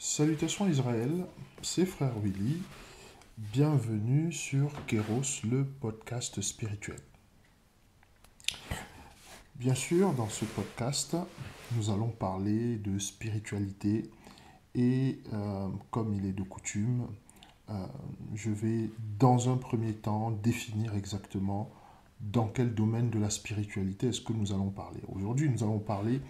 Salutations Israël, c'est Frère Willy. Bienvenue sur Kéros, le podcast spirituel. Bien sûr, dans ce podcast, nous allons parler de spiritualité et comme il est de coutume, je vais dans un premier temps définir exactement dans quel domaine de la spiritualité est-ce que nous allons parler. Aujourd'hui, nous allons parler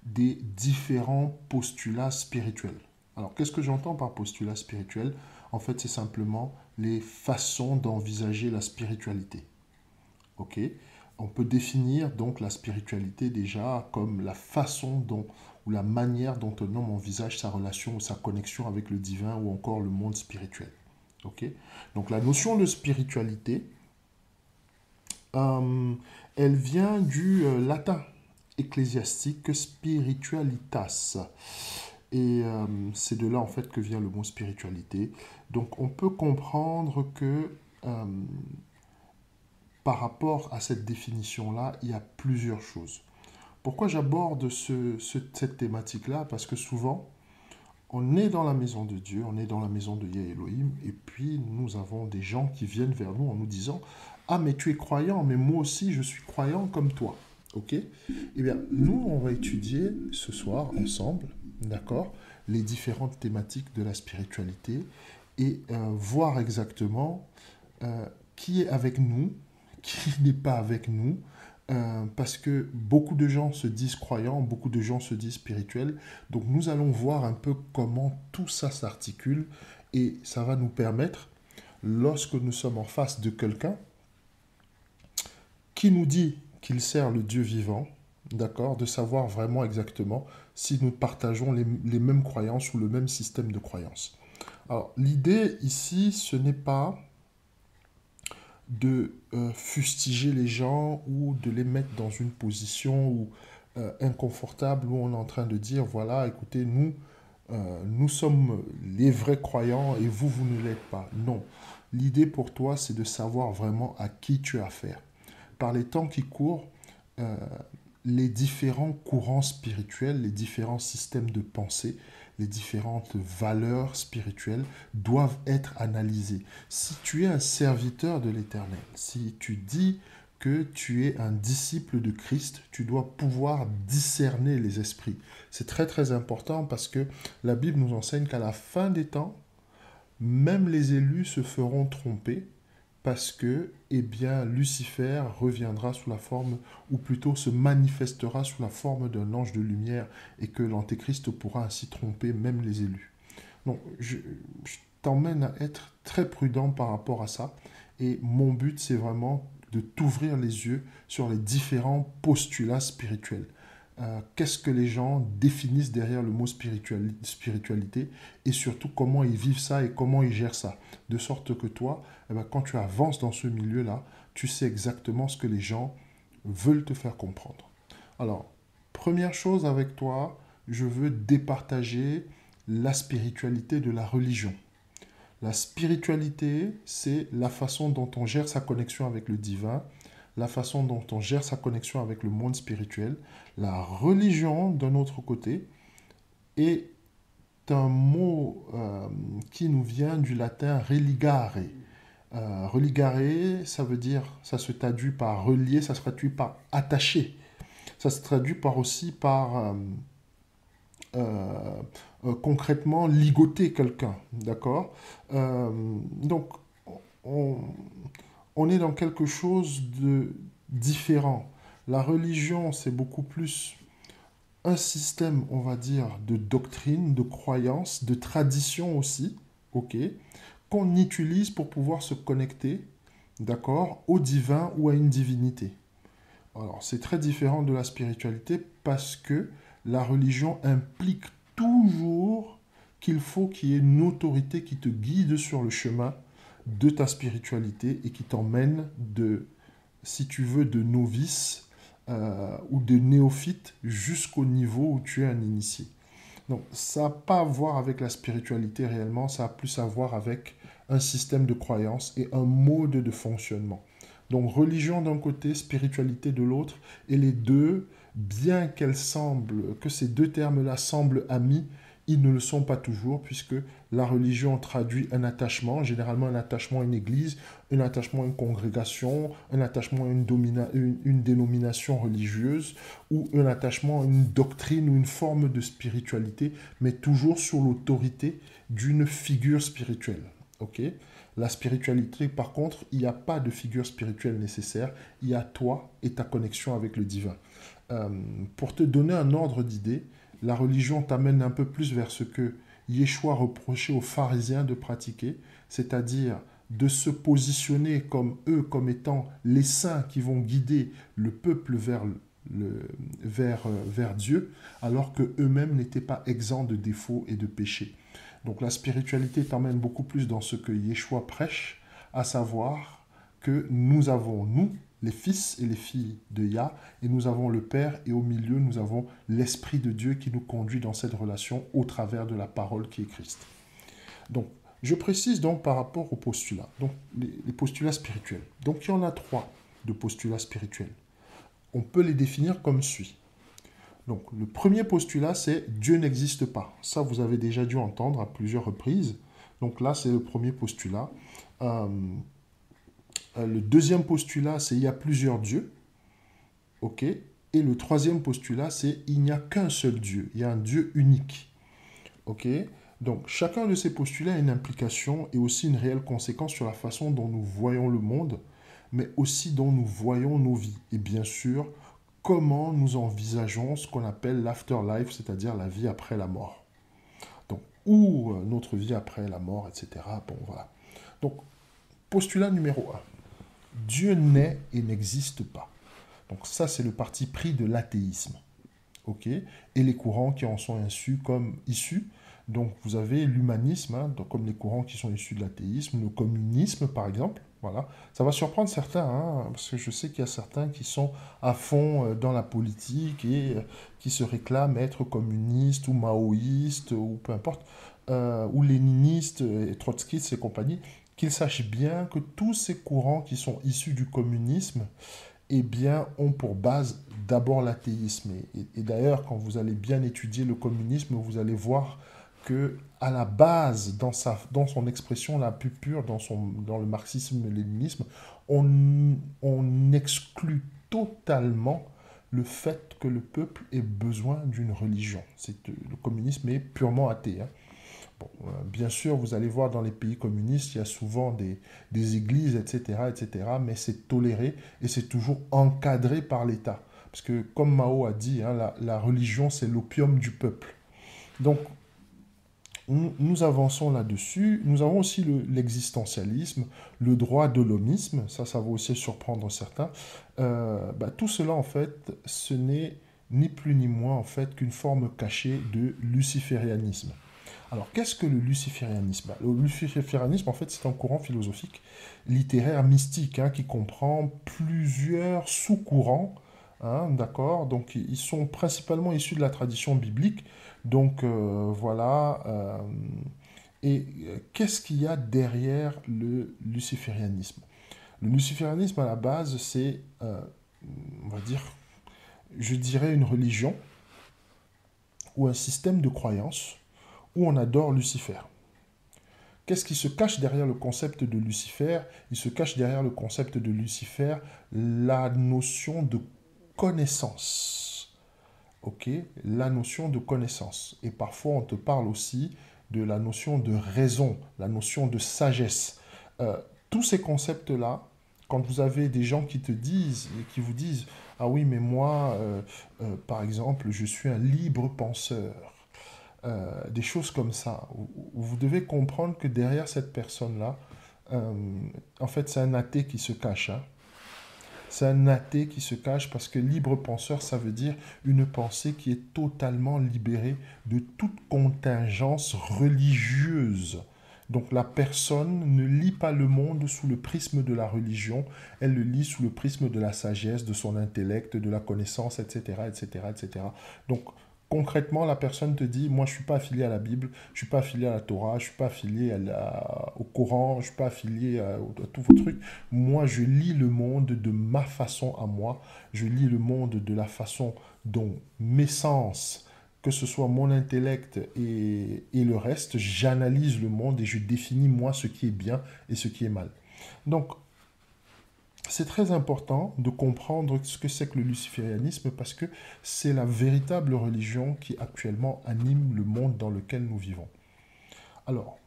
des différents postulats spirituels. Alors, qu'est-ce que j'entends par postulat spirituel? En fait, c'est simplement les façons d'envisager la spiritualité. Ok? On peut définir donc la spiritualité déjà comme la façon dont, ou la manière dont un homme envisage sa relation ou sa connexion avec le divin ou encore le monde spirituel. Ok? Donc, la notion de spiritualité, elle vient du latin ecclésiastique spiritualitas. Et c'est de là en fait que vient le mot spiritualité. Donc on peut comprendre que par rapport à cette définition-là, il y a plusieurs choses. Pourquoi j'aborde cette thématique-là? Parce que souvent, on est dans la maison de Dieu, on est dans la maison de Yahweh Elohim, et puis nous avons des gens qui viennent vers nous en nous disant « Ah, mais tu es croyant, mais moi aussi je suis croyant comme toi. » Ok? Eh bien, nous, on va étudier ce soir ensemble, d'accord, les différentes thématiques de la spiritualité et voir exactement qui est avec nous, qui n'est pas avec nous, parce que beaucoup de gens se disent croyants, beaucoup de gens se disent spirituels. Donc nous allons voir un peu comment tout ça s'articule et ça va nous permettre, lorsque nous sommes en face de quelqu'un qui nous dit qu'il sert le Dieu vivant, d'accord, de savoir vraiment exactement si nous partageons les mêmes croyances ou le même système de croyances. Alors, l'idée ici, ce n'est pas de fustiger les gens ou de les mettre dans une position inconfortable où on est en train de dire, voilà, écoutez, nous sommes les vrais croyants et vous, vous ne l'êtes pas. Non. L'idée pour toi, c'est de savoir vraiment à qui tu as affaire. Par les temps qui courent, les différents courants spirituels, les différents systèmes de pensée, les différentes valeurs spirituelles doivent être analysées. Si tu es un serviteur de l'Éternel, si tu dis que tu es un disciple de Christ, tu dois pouvoir discerner les esprits. C'est très très important parce que la Bible nous enseigne qu'à la fin des temps, même les élus se feront tromper parce que, eh bien, Lucifer reviendra sous la forme, ou plutôt se manifestera sous la forme d'un ange de lumière, et que l'Antéchrist pourra ainsi tromper même les élus. Donc, je t'emmène à être très prudent par rapport à ça, et mon but, c'est vraiment de t'ouvrir les yeux sur les différents postulats spirituels. Qu'est-ce que les gens définissent derrière le mot spiritualité et surtout comment ils vivent ça et comment ils gèrent ça. De sorte que toi, eh bien, quand tu avances dans ce milieu-là, tu sais exactement ce que les gens veulent te faire comprendre. Alors, première chose avec toi, je veux départager la spiritualité de la religion. La spiritualité, c'est la façon dont on gère sa connexion avec le divin, la façon dont on gère sa connexion avec le monde spirituel. La religion, d'un autre côté, est un mot qui nous vient du latin religare. Religare, ça veut dire, ça se traduit par relier, ça se traduit par attacher. Ça se traduit par aussi par concrètement ligoter quelqu'un, d'accord. Donc, on, on est dans quelque chose de différent. La religion, c'est beaucoup plus un système, on va dire, de doctrine, de croyance, de tradition aussi, ok, qu'on utilise pour pouvoir se connecter, d'accord, au divin ou à une divinité. Alors, c'est très différent de la spiritualité parce que la religion implique toujours qu'il faut qu'il y ait une autorité qui te guide sur le chemin de ta spiritualité et qui t'emmène de, si tu veux, de novice ou de néophyte jusqu'au niveau où tu es un initié. Donc, ça n'a pas à voir avec la spiritualité réellement, ça a plus à voir avec un système de croyance et un mode de fonctionnement. Donc, religion d'un côté, spiritualité de l'autre, et les deux, bien qu'elles semblent, que ces deux termes-là semblent amis, ils ne le sont pas toujours, puisque la religion traduit un attachement, généralement un attachement à une église, un attachement à une congrégation, un attachement à une dénomination religieuse, ou un attachement à une doctrine ou une forme de spiritualité, mais toujours sous l'autorité d'une figure spirituelle. Ok. La spiritualité, par contre, il n'y a pas de figure spirituelle nécessaire, il y a toi et ta connexion avec le divin. Pour te donner un ordre d'idée, la religion t'amène un peu plus vers ce que Yeshua reprochait aux pharisiens de pratiquer, c'est-à-dire de se positionner comme eux, comme étant les saints qui vont guider le peuple vers Dieu, alors qu'eux-mêmes n'étaient pas exempts de défauts et de péchés. Donc la spiritualité t'emmène beaucoup plus dans ce que Yeshua prêche, à savoir que nous avons, nous, les fils et les filles de Yah, et nous avons le Père, et au milieu, nous avons l'Esprit de Dieu qui nous conduit dans cette relation au travers de la parole qui est Christ. Donc, je précise donc par rapport aux postulats, donc les postulats spirituels. Donc, il y en a 3 de postulats spirituels. On peut les définir comme suit. Donc, le premier postulat, c'est Dieu n'existe pas. Ça, vous avez déjà dû entendre à plusieurs reprises. Donc là, c'est le premier postulat. Le deuxième postulat, c'est il y a plusieurs dieux. Ok. Et le troisième postulat, c'est il n'y a qu'un seul Dieu. Il y a un Dieu unique. Ok. Donc, chacun de ces postulats a une implication et aussi une réelle conséquence sur la façon dont nous voyons le monde, mais aussi dont nous voyons nos vies. Et bien sûr, comment nous envisageons ce qu'on appelle l'afterlife, c'est-à-dire la vie après la mort. Donc, ou notre vie après la mort, etc. Bon, voilà. Donc, postulat numéro 1. Dieu n'est et n'existe pas. Donc ça, c'est le parti pris de l'athéisme. Ok. Et les courants qui en sont issus. Donc vous avez l'humanisme, hein, comme les courants qui sont issus de l'athéisme, le communisme par exemple. Voilà. Ça va surprendre certains, hein, parce que je sais qu'il y a certains qui sont à fond dans la politique et qui se réclament être communistes ou maoïstes ou peu importe, ou léninistes et trotskistes et compagnie, qu'ils sachent bien que tous ces courants qui sont issus du communisme, eh bien, ont pour base d'abord l'athéisme. Et d'ailleurs, quand vous allez bien étudier le communisme, vous allez voir que à la base, dans son expression la plus pure, dans le marxisme et le léninisme, on exclut totalement le fait que le peuple ait besoin d'une religion. Le communisme est purement athée. Hein. Bon, bien sûr, vous allez voir dans les pays communistes, il y a souvent des églises, etc., mais c'est toléré et c'est toujours encadré par l'État. Parce que, comme Mao a dit, hein, la religion, c'est l'opium du peuple. Donc, nous avançons là-dessus. Nous avons aussi l'existentialisme, le droit de l'homisme, ça va aussi surprendre certains. Tout cela, en fait, ce n'est ni plus ni moins, en fait, qu'une forme cachée de luciférianisme. Alors, qu'est-ce que le luciférianisme? Le luciférianisme, en fait, c'est un courant philosophique littéraire mystique hein, qui comprend plusieurs sous-courants hein, d'accord? Donc, ils sont principalement issus de la tradition biblique. Donc, voilà. Qu'est-ce qu'il y a derrière le luciférianisme? Le luciférianisme, à la base, c'est, on va dire, je dirais une religion ou un système de croyance où on adore Lucifer. Qu'est-ce qui se cache derrière le concept de Lucifer? Il se cache derrière le concept de Lucifer la notion de connaissance. Ok? La notion de connaissance. Et parfois, on te parle aussi de la notion de raison, la notion de sagesse. Euh, tous ces concepts-là, quand vous avez des gens qui te disent, et qui vous disent, ah oui, mais moi, par exemple, je suis un libre penseur, des choses comme ça, où vous devez comprendre que derrière cette personne-là, euh, en fait, c'est un athée qui se cache, hein. C'est un athée qui se cache parce que libre penseur, ça veut dire une pensée qui est totalement libérée de toute contingence religieuse. Donc la personne ne lit pas le monde sous le prisme de la religion, elle le lit sous le prisme de la sagesse, de son intellect, de la connaissance, etc., etc., etc. Donc concrètement, la personne te dit, moi je ne suis pas affilié à la Bible, je ne suis pas affilié à la Torah, je ne suis pas affilié au Coran, je ne suis pas affilié à tous vos trucs. Moi, je lis le monde de ma façon à moi. Je lis le monde de la façon dont mes sens, que ce soit mon intellect et le reste, j'analyse le monde et je définis moi ce qui est bien et ce qui est mal. Donc, c'est très important de comprendre ce que c'est que le luciférianisme parce que c'est la véritable religion qui actuellement anime le monde dans lequel nous vivons. Alors,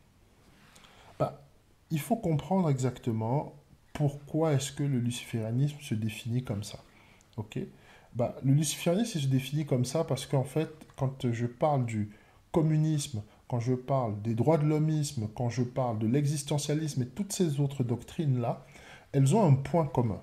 bah, il faut comprendre exactement pourquoi est-ce que le luciférianisme se définit comme ça. Ok? Bah, le luciférianisme il se définit comme ça parce qu'en fait, quand je parle du communisme, quand je parle des droits de l'hommisme, quand je parle de l'existentialisme et toutes ces autres doctrines-là, elles ont un point commun.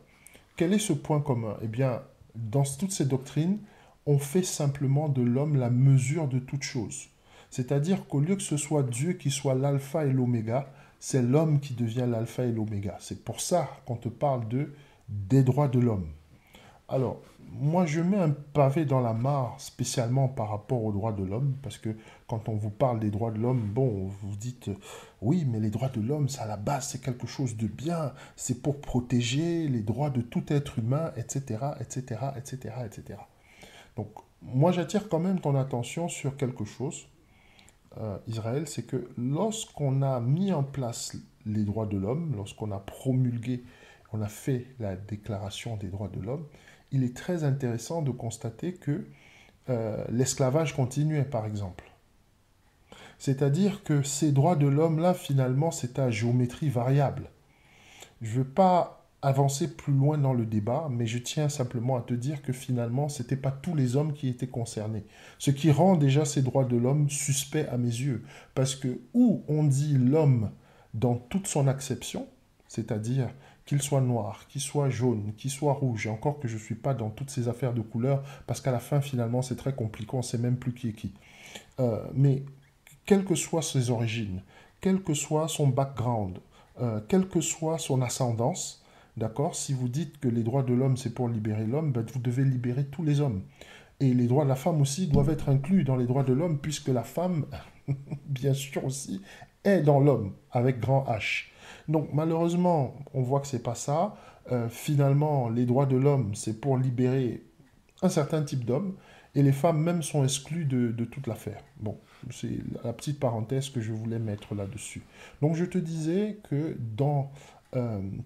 Quel est ce point commun? Eh bien, dans toutes ces doctrines, on fait simplement de l'homme la mesure de toute chose. C'est-à-dire qu'au lieu que ce soit Dieu qui soit l'alpha et l'oméga, c'est l'homme qui devient l'alpha et l'oméga. C'est pour ça qu'on te parle des droits de l'homme. Alors, moi, je mets un pavé dans la mare spécialement par rapport aux droits de l'homme, parce que quand on vous parle des droits de l'homme, bon, vous dites, oui, mais les droits de l'homme, c'est à la base, c'est quelque chose de bien, c'est pour protéger les droits de tout être humain, etc., etc., etc., etc. Donc, moi, j'attire quand même ton attention sur quelque chose, Israël, c'est que lorsqu'on a mis en place les droits de l'homme, lorsqu'on a promulgué, on a fait la déclaration des droits de l'homme, il est très intéressant de constater que l'esclavage continuait, par exemple. C'est-à-dire que ces droits de l'homme-là, finalement, c'est à géométrie variable. Je ne veux pas avancer plus loin dans le débat, mais je tiens simplement à te dire que finalement, ce n'étaient pas tous les hommes qui étaient concernés. Ce qui rend déjà ces droits de l'homme suspects à mes yeux. Parce que où on dit l'homme dans toute son acception, c'est-à-dire qu'il soit noir, qu'il soit jaune, qu'il soit rouge, et encore que je ne suis pas dans toutes ces affaires de couleurs, parce qu'à la fin, finalement, c'est très compliqué, on ne sait même plus qui est qui. Mais quelles que soient ses origines, quel que soit son background, quelle que soit son ascendance, d'accord, si vous dites que les droits de l'homme c'est pour libérer l'homme, ben, vous devez libérer tous les hommes. Et les droits de la femme aussi doivent être inclus dans les droits de l'homme, puisque la femme, bien sûr aussi, est dans l'homme, avec grand H. Donc malheureusement, on voit que c'est pas ça. Finalement, les droits de l'homme, c'est pour libérer un certain type d'hommes, et les femmes même sont exclues de toute l'affaire. Bon, c'est la petite parenthèse que je voulais mettre là-dessus. Donc je te disais que dans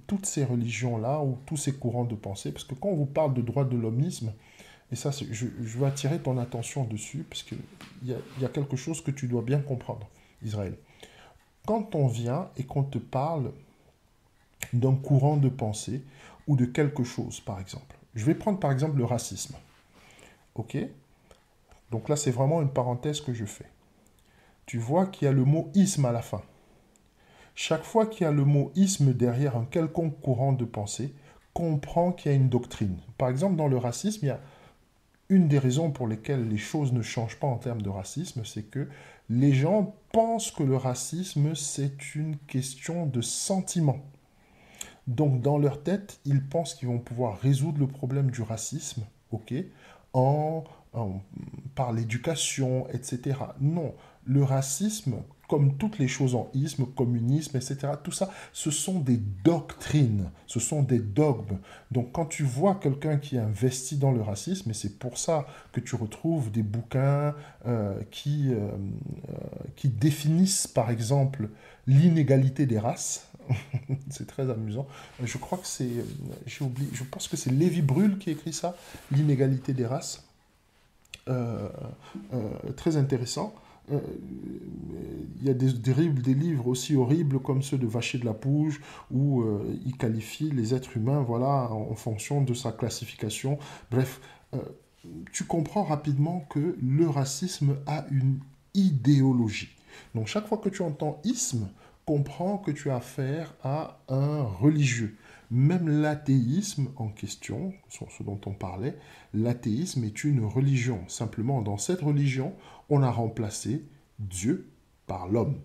toutes ces religions-là, ou tous ces courants de pensée, parce que quand on vous parle de droit de l'hommisme, et ça, je veux attirer ton attention dessus, parce qu'il y a quelque chose que tu dois bien comprendre, Israël. Quand on vient et qu'on te parle d'un courant de pensée, ou de quelque chose, par exemple. Je vais prendre par exemple le racisme. Ok? Donc là, c'est vraiment une parenthèse que je fais. Tu vois qu'il y a le mot isme à la fin. Chaque fois qu'il y a le mot isme derrière un quelconque courant de pensée, comprends qu'il y a une doctrine. Par exemple, dans le racisme, il y a une des raisons pour lesquelles les choses ne changent pas en termes de racisme, c'est que les gens pensent que le racisme, c'est une question de sentiment. Donc, dans leur tête, ils pensent qu'ils vont pouvoir résoudre le problème du racisme, ok, en, par l'éducation, etc. Non, le racisme, comme toutes les choses en isme, communisme, etc., tout ça, ce sont des doctrines, ce sont des dogmes. Donc quand tu vois quelqu'un qui investit dans le racisme, et c'est pour ça que tu retrouves des bouquins qui définissent, par exemple, l'inégalité des races. C'est très amusant. Je crois que c'est, j'ai oublié, je pense que c'est Lévi Brûle qui écrit ça, l'inégalité des races. Euh, Très intéressant. Euh, il y a des livres aussi horribles comme ceux de Vacher de la Pouge où il qualifie les êtres humains voilà, en fonction de sa classification. Bref, euh, tu comprends rapidement que le racisme a une idéologie. Donc chaque fois que tu entends isme, comprends que tu as affaire à un religieux. Même l'athéisme en question, ce dont on parlait, l'athéisme est une religion. Simplement, dans cette religion, on a remplacé Dieu par l'homme.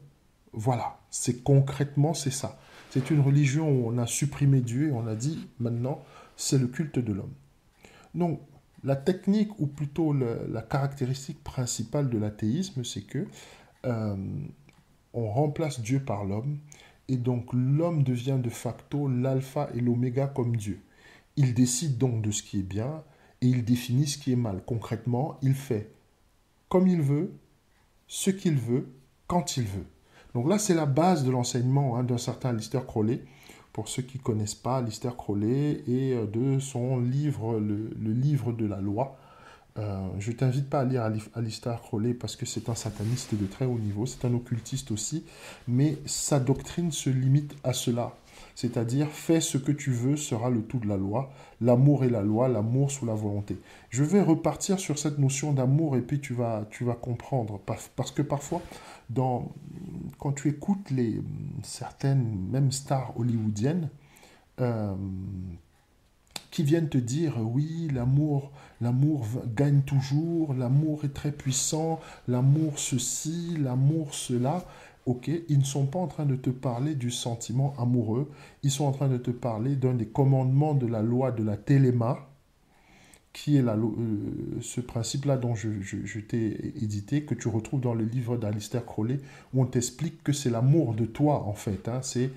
Voilà, c'est concrètement, c'est ça. C'est une religion où on a supprimé Dieu et on a dit, maintenant, c'est le culte de l'homme. Donc, la technique, ou plutôt la caractéristique principale de l'athéisme, c'est que euh, on remplace Dieu par l'homme, et donc l'homme devient de facto l'alpha et l'oméga comme Dieu. Il décide donc de ce qui est bien, et il définit ce qui est mal. Concrètement, il fait comme il veut, ce qu'il veut, quand il veut. Donc là, c'est la base de l'enseignement d'un certain Aleister Crowley. Pour ceux qui ne connaissent pas Aleister Crowley et de son livre, le livre de la loi. Je ne t'invite pas à lire Aleister Crowley parce que c'est un sataniste de très haut niveau, c'est un occultiste aussi, mais sa doctrine se limite à cela. C'est-à-dire, fais ce que tu veux sera le tout de la loi. L'amour est la loi, l'amour sous la volonté. Je vais repartir sur cette notion d'amour et puis tu vas comprendre. Parce que parfois, quand tu écoutes certaines, même stars hollywoodiennes, euh, qui viennent te dire oui, l'amour gagne toujours, l'amour est très puissant, l'amour ceci, l'amour cela. Ok, ils ne sont pas en train de te parler du sentiment amoureux, ils sont en train de te parler d'un des commandements de la loi de la téléma, qui est ce principe-là dont je t'ai édité, que tu retrouves dans le livre d'Aleister Crowley, où on t'explique que c'est l'amour de toi, en fait. Hein, c'est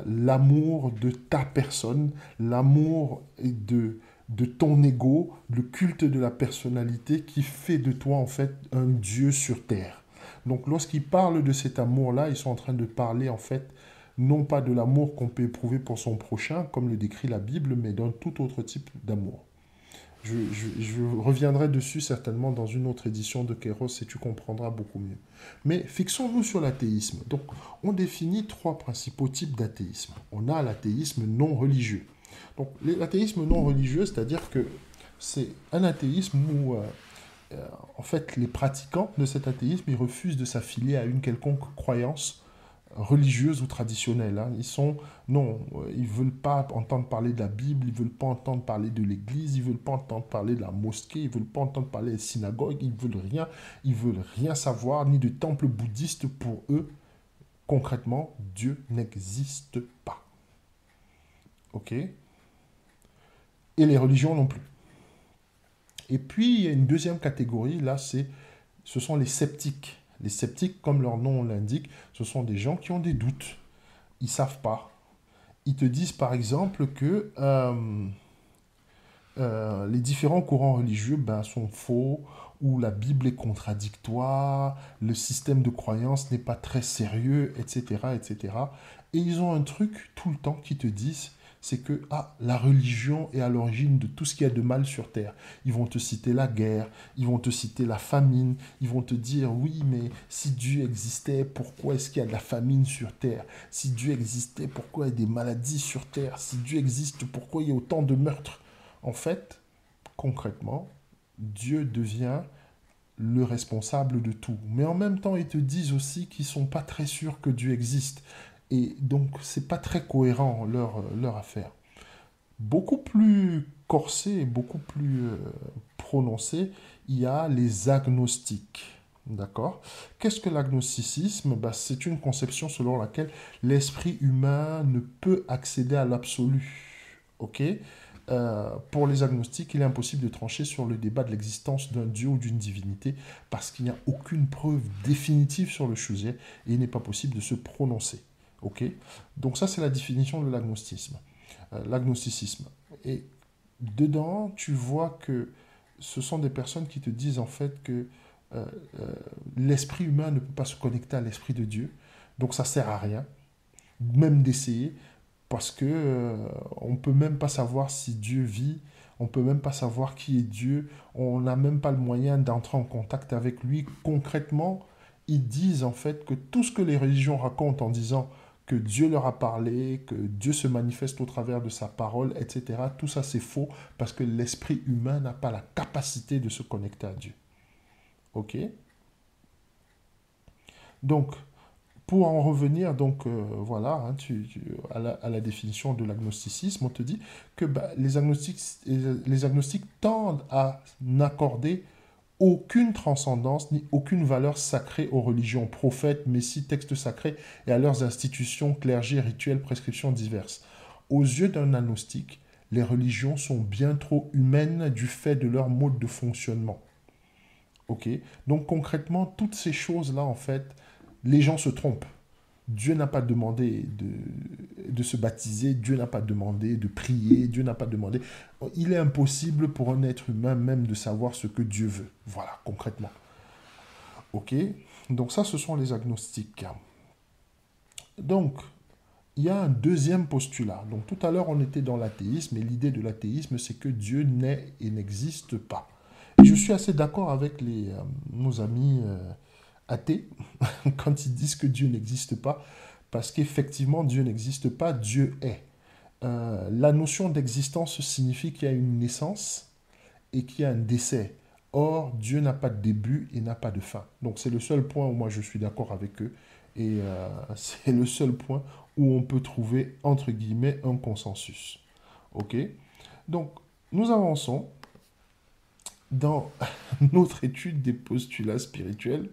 l'amour de ta personne, l'amour de ton ego, le culte de la personnalité qui fait de toi, en fait, un Dieu sur terre. Donc, lorsqu'ils parlent de cet amour-là, ils sont en train de parler, en fait, non pas de l'amour qu'on peut éprouver pour son prochain, comme le décrit la Bible, mais d'un tout autre type d'amour. Je reviendrai dessus certainement dans une autre édition de Kéros et tu comprendras beaucoup mieux. Mais fixons-nous sur l'athéisme. Donc, on définit trois principaux types d'athéisme. On a l'athéisme non religieux. Donc, l'athéisme non religieux, c'est-à-dire que c'est un athéisme où, en fait, les pratiquants de cet athéisme, ils refusent de s'affilier à une quelconque croyance religieuse ou traditionnelle. Hein. Non, ils veulent pas entendre parler de la Bible, ils veulent pas entendre parler de l'Église, ils veulent pas entendre parler de la mosquée, ils veulent pas entendre parler des synagogues, ils veulent rien savoir, ni de temple bouddhiste pour eux. Concrètement, Dieu n'existe pas. Ok? Et les religions non plus. Et puis, il y a une deuxième catégorie, là, ce sont les sceptiques. Les sceptiques, comme leur nom l'indique, ce sont des gens qui ont des doutes. Ils ne savent pas. Ils te disent par exemple que les différents courants religieux sont faux, ou la Bible est contradictoire, le système de croyance n'est pas très sérieux, etc., etc. Et ils ont un truc tout le temps qui te disent, c'est que la religion est à l'origine de tout ce qu'il y a de mal sur Terre. Ils vont te citer la guerre, ils vont te citer la famine, ils vont te dire, oui, mais si Dieu existait, pourquoi est-ce qu'il y a de la famine sur Terre? Si Dieu existait, pourquoi il y a des maladies sur Terre? Si Dieu existe, pourquoi il y a autant de meurtres? En fait, concrètement, Dieu devient le responsable de tout. Mais en même temps, ils te disent aussi qu'ils ne sont pas très sûrs que Dieu existe. Et donc, c'est pas très cohérent leur affaire. Beaucoup plus corsé et beaucoup plus prononcé, il y a les agnostiques. D'accord? Qu'est-ce que l'agnosticisme? C'est une conception selon laquelle l'esprit humain ne peut accéder à l'absolu. Ok? pour les agnostiques, il est impossible de trancher sur le débat de l'existence d'un Dieu ou d'une divinité parce qu'il n'y a aucune preuve définitive sur le sujet et il n'est pas possible de se prononcer. Ok. Donc ça, c'est la définition de l'agnosticisme. Et dedans, tu vois que ce sont des personnes qui te disent en fait que euh, euh, l'esprit humain ne peut pas se connecter à l'esprit de Dieu. Donc ça sert à rien, même d'essayer, parce que on peut même pas savoir si Dieu vit, on peut même pas savoir qui est Dieu, on n'a même pas le moyen d'entrer en contact avec lui. Concrètement, ils disent en fait que tout ce que les religions racontent en disant que Dieu leur a parlé, que Dieu se manifeste au travers de sa parole, etc., tout ça c'est faux parce que l'esprit humain n'a pas la capacité de se connecter à Dieu. Ok. Donc, pour en revenir, donc voilà, hein, à la définition de l'agnosticisme, on te dit que bah, les agnostiques tendent à n'accorder aucune transcendance ni aucune valeur sacrée aux religions, prophètes, messies, textes sacrés et à leurs institutions, clergés, rituels, prescriptions diverses. Aux yeux d'un agnostique, les religions sont bien trop humaines du fait de leur mode de fonctionnement. Ok. Donc concrètement, toutes ces choses-là, en fait, les gens se trompent. Dieu n'a pas demandé de se baptiser, Dieu n'a pas demandé de prier, Dieu n'a pas demandé. Il est impossible pour un être humain même de savoir ce que Dieu veut. Voilà, concrètement. Ok. Donc ça, ce sont les agnostiques. Donc, il y a un deuxième postulat. Donc tout à l'heure, on était dans l'athéisme, et l'idée de l'athéisme, c'est que Dieu n'est et n'existe pas. Et je suis assez d'accord avec nos amis athées quand ils disent que Dieu n'existe pas, parce qu'effectivement, Dieu n'existe pas, Dieu est. La notion d'existence signifie qu'il y a une naissance et qu'il y a un décès. Or, Dieu n'a pas de début et n'a pas de fin. Donc c'est le seul point où moi je suis d'accord avec eux. Et c'est le seul point où on peut trouver, entre guillemets, un consensus. Ok. Donc, nous avançons dans notre étude des postulats spirituels.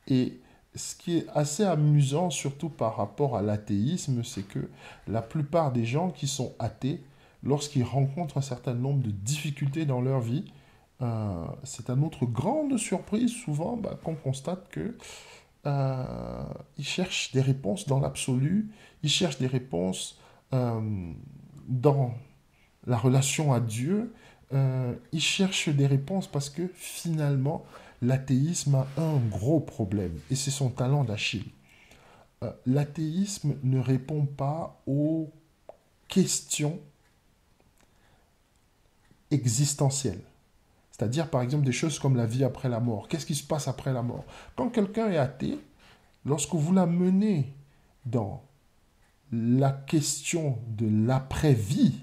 Et ce qui est assez amusant, surtout par rapport à l'athéisme, c'est que la plupart des gens qui sont athées, lorsqu'ils rencontrent un certain nombre de difficultés dans leur vie, c'est à notre grande surprise souvent bah, qu'on constate que ils cherchent des réponses dans l'absolu, ils cherchent des réponses dans la relation à Dieu, ils cherchent des réponses parce que finalement, l'athéisme a un gros problème et c'est son talent d'Achille. L'athéisme ne répond pas aux questions existentielles. C'est-à-dire, par exemple, des choses comme la vie après la mort. Qu'est-ce qui se passe après la mort? Quand quelqu'un est athée, lorsque vous l'amenez dans la question de l'après-vie,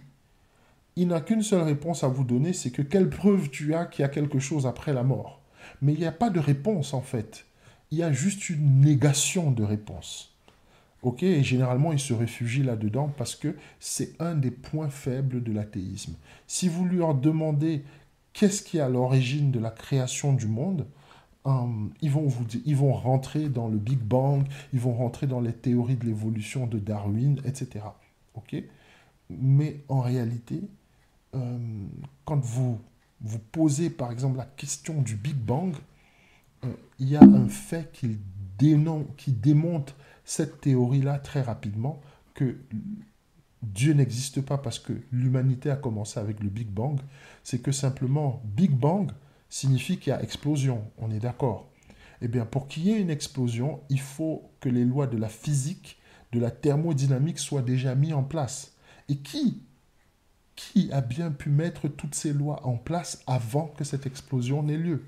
il n'a qu'une seule réponse à vous donner, c'est que quelle preuve tu as qu'il y a quelque chose après la mort. Mais il n'y a pas de réponse en fait. Il y a juste une négation de réponse. Ok, et généralement, il se réfugie là-dedans parce que c'est un des points faibles de l'athéisme. Si vous leur demandez qu'est-ce qui est à l'origine de la création du monde, ils vont rentrer dans le Big Bang, ils vont rentrer dans les théories de l'évolution de Darwin, etc. Ok, mais en réalité, euh, quand vous posez par exemple la question du Big Bang, il y a un fait qui démonte cette théorie-là très rapidement, que Dieu n'existe pas parce que l'humanité a commencé avec le Big Bang. C'est que simplement, Big Bang signifie qu'il y a explosion, on est d'accord. Eh bien, pour qu'il y ait une explosion, il faut que les lois de la physique, de la thermodynamique soient déjà mises en place. Et qui a bien pu mettre toutes ces lois en place avant que cette explosion n'ait lieu?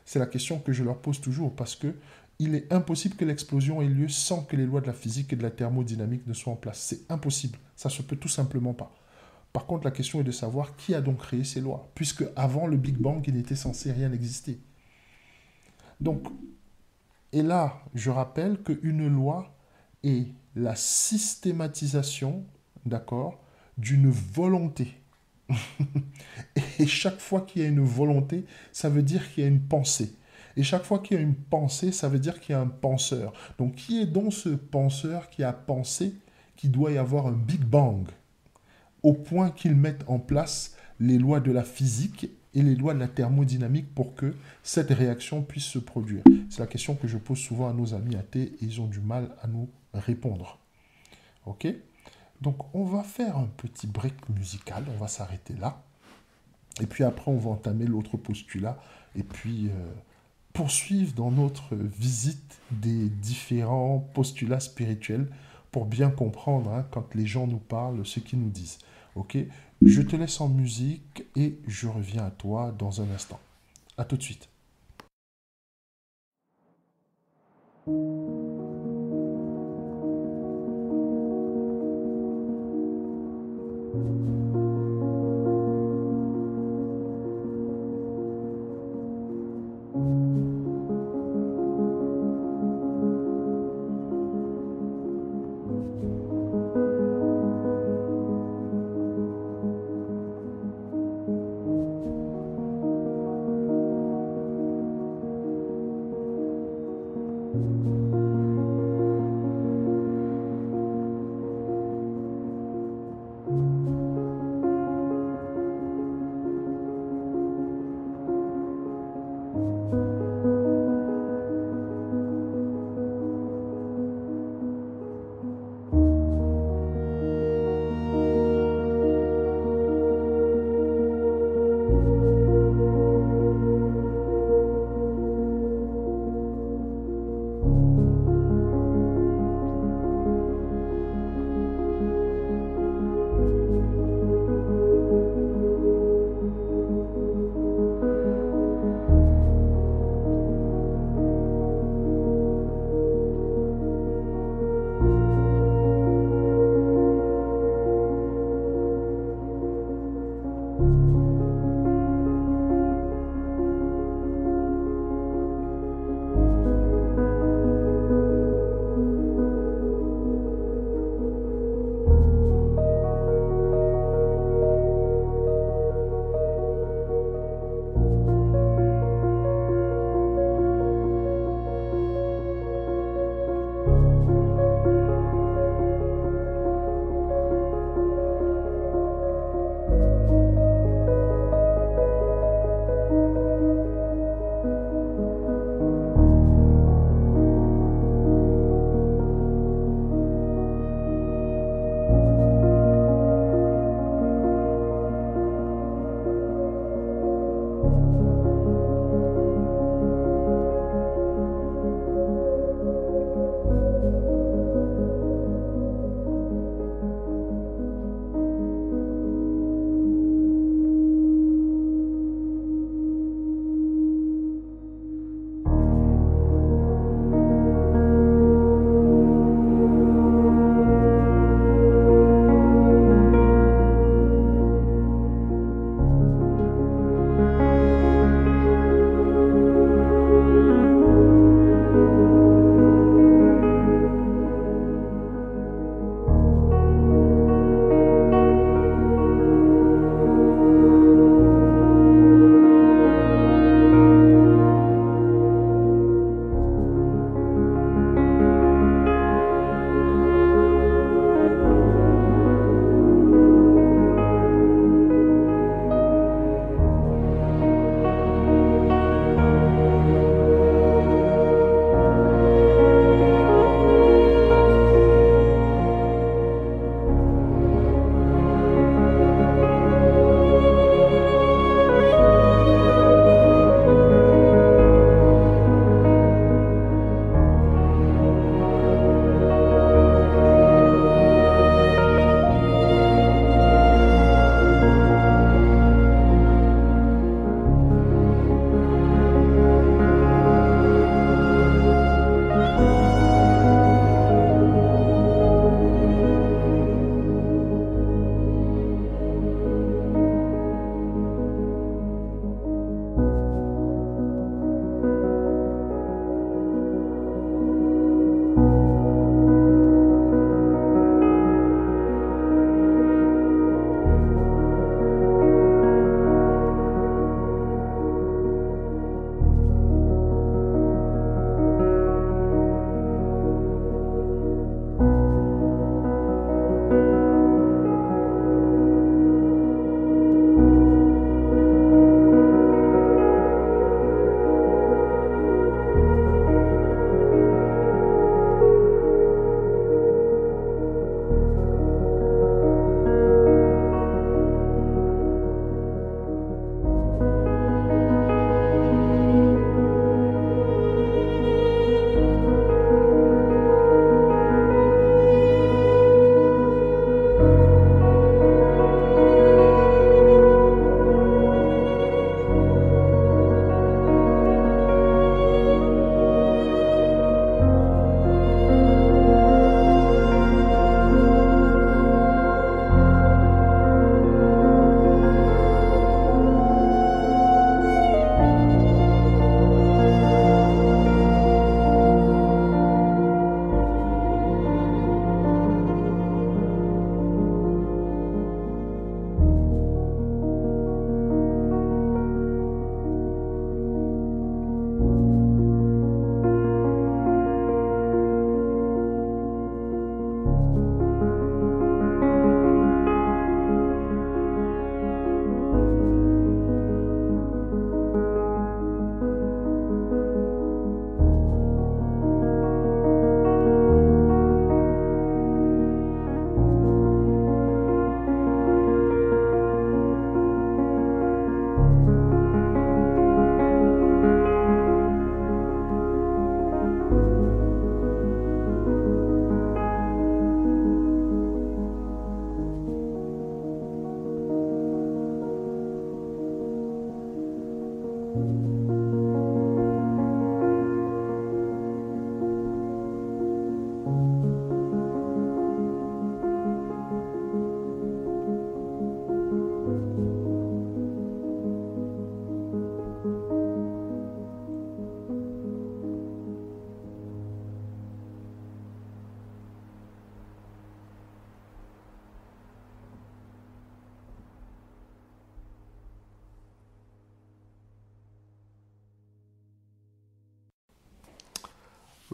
C'est la question que je leur pose toujours parce que il est impossible que l'explosion ait lieu sans que les lois de la physique et de la thermodynamique ne soient en place. C'est impossible. Ça se peut tout simplement pas. Par contre, la question est de savoir qui a donc créé ces lois, puisque avant le Big Bang, il n'était censé rien exister. Donc, et là, je rappelle qu'une loi est la systématisation, d'accord, d'une volonté. Et chaque fois qu'il y a une volonté, ça veut dire qu'il y a une pensée. Et chaque fois qu'il y a une pensée, ça veut dire qu'il y a un penseur. Donc qui est donc ce penseur qui a pensé qu'il doit y avoir un Big Bang? au point qu'ils mettent en place les lois de la physique et les lois de la thermodynamique pour que cette réaction puisse se produire? C'est la question que je pose souvent à nos amis athées et ils ont du mal à nous répondre. Ok? Donc on va faire un petit break musical, on va s'arrêter là. Et puis après on va entamer l'autre postulat et puis poursuivre dans notre visite des différents postulats spirituels pour bien comprendre hein, quand les gens nous parlent, ce qu'ils nous disent. Ok? Je te laisse en musique et je reviens à toi dans un instant. À tout de suite.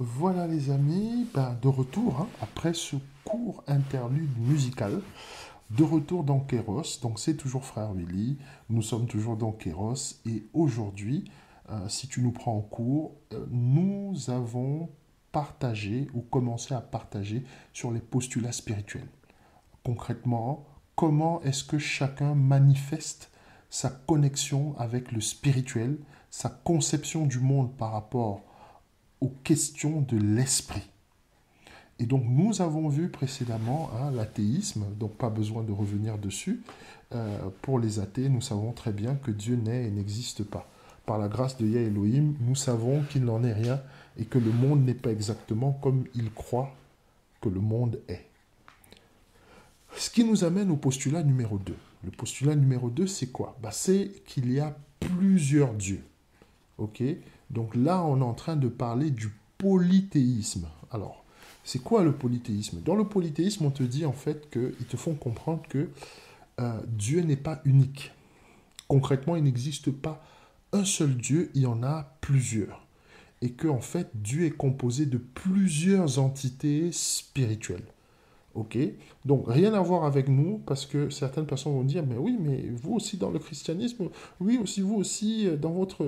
Voilà les amis, ben, de retour après ce court interlude musical, de retour dans Kéros. Donc c'est toujours Frère Willy, nous sommes toujours dans Kéros et aujourd'hui, si tu nous prends en cours, nous avons partagé ou commencé à partager sur les postulats spirituels. Concrètement, comment est-ce que chacun manifeste sa connexion avec le spirituel, sa conception du monde par rapport aux questions de l'esprit. Et donc nous avons vu précédemment l'athéisme, donc pas besoin de revenir dessus. Pour les athées, nous savons très bien que Dieu n'est et n'existe pas. Par la grâce de Yah Elohim, nous savons qu'il n'en est rien et que le monde n'est pas exactement comme ils croient que le monde est. Ce qui nous amène au postulat numéro 2. Le postulat numéro 2, c'est quoi? C'est qu'il y a plusieurs dieux. Ok? Donc là, on est en train de parler du polythéisme. Alors, c'est quoi le polythéisme? Dans le polythéisme, on te dit en fait qu'ils te font comprendre que Dieu n'est pas unique. Concrètement, il n'existe pas un seul Dieu, il y en a plusieurs. Et que en fait, Dieu est composé de plusieurs entités spirituelles. Ok, donc rien à voir avec nous, parce que certaines personnes vont dire, mais oui, mais vous aussi dans le christianisme, oui, aussi vous aussi dans votre,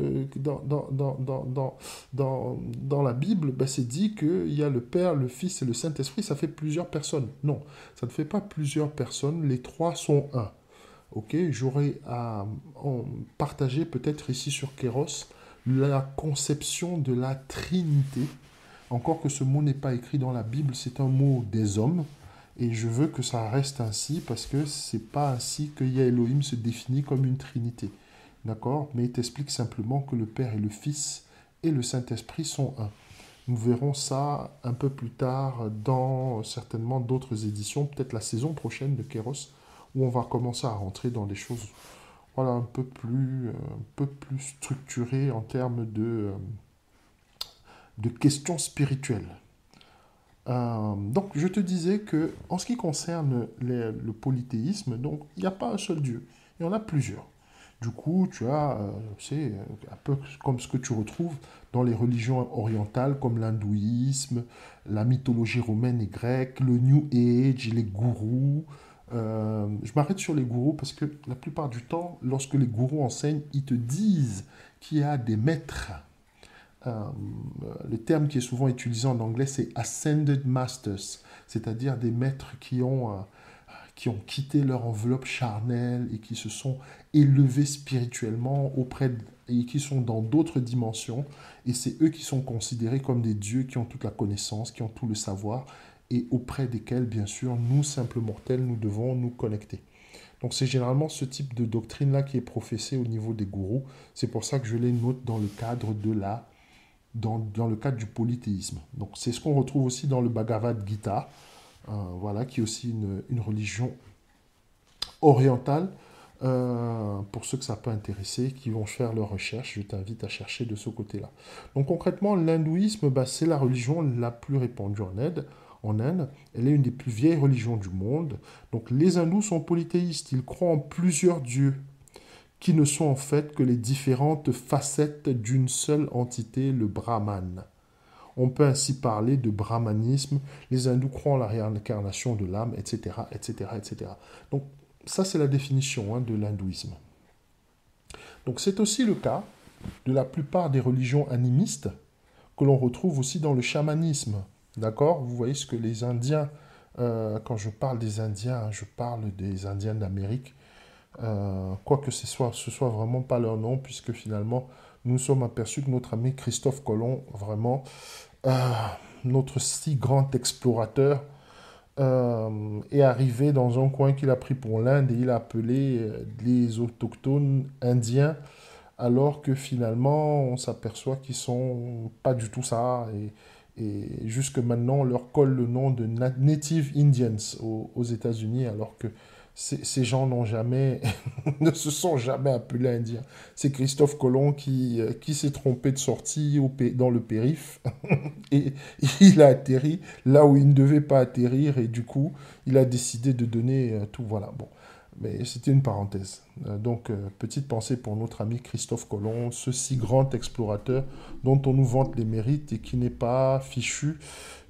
dans la Bible, c'est dit qu'il y a le Père, le Fils et le Saint-Esprit, ça fait plusieurs personnes. Non, ça ne fait pas plusieurs personnes, les trois sont un. Ok, j'aurais à partager peut-être ici sur Kéros la conception de la Trinité. Encore que ce mot n'est pas écrit dans la Bible, c'est un mot des hommes. Et je veux que ça reste ainsi parce que c'est pas ainsi que Yah Elohim se définit comme une trinité. D'accord? Mais il t'explique simplement que le Père et le Fils et le Saint-Esprit sont un. Nous verrons ça un peu plus tard dans certainement d'autres éditions, peut-être la saison prochaine de Kéros, où on va commencer à rentrer dans des choses voilà, un peu plus structurées en termes de questions spirituelles. Donc, je te disais que en ce qui concerne le polythéisme, donc il n'y a pas un seul Dieu, il y en a plusieurs. Du coup, tu as, c'est un peu comme ce que tu retrouves dans les religions orientales, comme l'hindouisme, la mythologie romaine et grecque, le New Age, les gourous. Je m'arrête sur les gourous parce que la plupart du temps, lorsque les gourous enseignent, ils te disent qu'il y a des maîtres. Le terme qui est souvent utilisé en anglais, c'est Ascended Masters, c'est-à-dire des maîtres qui ont quitté leur enveloppe charnelle et qui se sont élevés spirituellement et qui sont dans d'autres dimensions. Et c'est eux qui sont considérés comme des dieux qui ont toute la connaissance, qui ont tout le savoir et auprès desquels, bien sûr, nous, simples mortels, nous devons nous connecter. Donc c'est généralement ce type de doctrine-là qui est professée au niveau des gourous. C'est pour ça que je les note dans le cadre de dans le cadre du polythéisme. Donc c'est ce qu'on retrouve aussi dans le Bhagavad Gita, voilà, qui est aussi une religion orientale. Pour ceux que ça peut intéresser, qui vont faire leurs recherches, je t'invite à chercher de ce côté-là. Donc concrètement, l'hindouisme, c'est la religion la plus répandue en Inde. Elle est une des plus vieilles religions du monde. Donc les hindous sont polythéistes, ils croient en plusieurs dieux, qui ne sont en fait que les différentes facettes d'une seule entité, le Brahman. On peut ainsi parler de brahmanisme, les hindous croient en la réincarnation de l'âme, etc., etc., etc. Donc ça, c'est la définition de l'hindouisme. Donc c'est aussi le cas de la plupart des religions animistes que l'on retrouve aussi dans le chamanisme. D'accord? Vous voyez ce que les Indiens, quand je parle des Indiens, je parle des Indiens d'Amérique, quoique ce soit vraiment pas leur nom, puisque finalement, nous sommes aperçus que notre ami Christophe Colomb, vraiment, notre si grand explorateur, est arrivé dans un coin qu'il a pris pour l'Inde et il a appelé les autochtones indiens, alors que finalement, on s'aperçoit qu'ils sont pas du tout ça. Et jusque maintenant, on leur colle le nom de Native Indians aux États-Unis, alors que ces gens n'ont jamais, ne se sont jamais appelés Indiens. C'est Christophe Colomb qui s'est trompé de sortie dans le périph' et il a atterri là où il ne devait pas atterrir et du coup, il a décidé de donner tout. Voilà. Bon. Mais c'était une parenthèse. Donc, petite pensée pour notre ami Christophe Colomb, ce si grand explorateur dont on nous vante les mérites et qui n'est pas fichu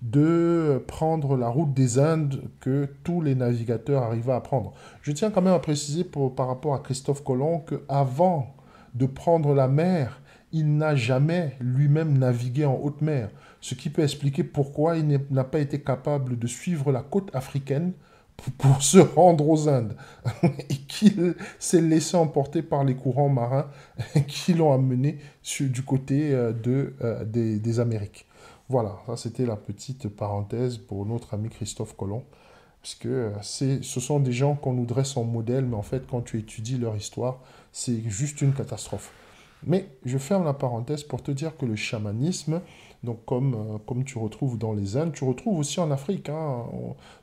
de prendre la route des Indes que tous les navigateurs arrivaient à prendre. Je tiens quand même à préciser par rapport à Christophe Colomb qu'avant de prendre la mer, il n'a jamais lui-même navigué en haute mer, ce qui peut expliquer pourquoi il n'a pas été capable de suivre la côte africaine pour se rendre aux Indes et qu'il s'est laissé emporter par les courants marins qui l'ont amené du côté des Amériques. Voilà, ça c'était la petite parenthèse pour notre ami Christophe Colomb, parce que ce sont des gens qu'on nous dresse en modèle, mais en fait quand tu étudies leur histoire, c'est juste une catastrophe. Mais je ferme la parenthèse pour te dire que le chamanisme, donc comme tu retrouves dans les Indes, tu retrouves aussi en Afrique, hein,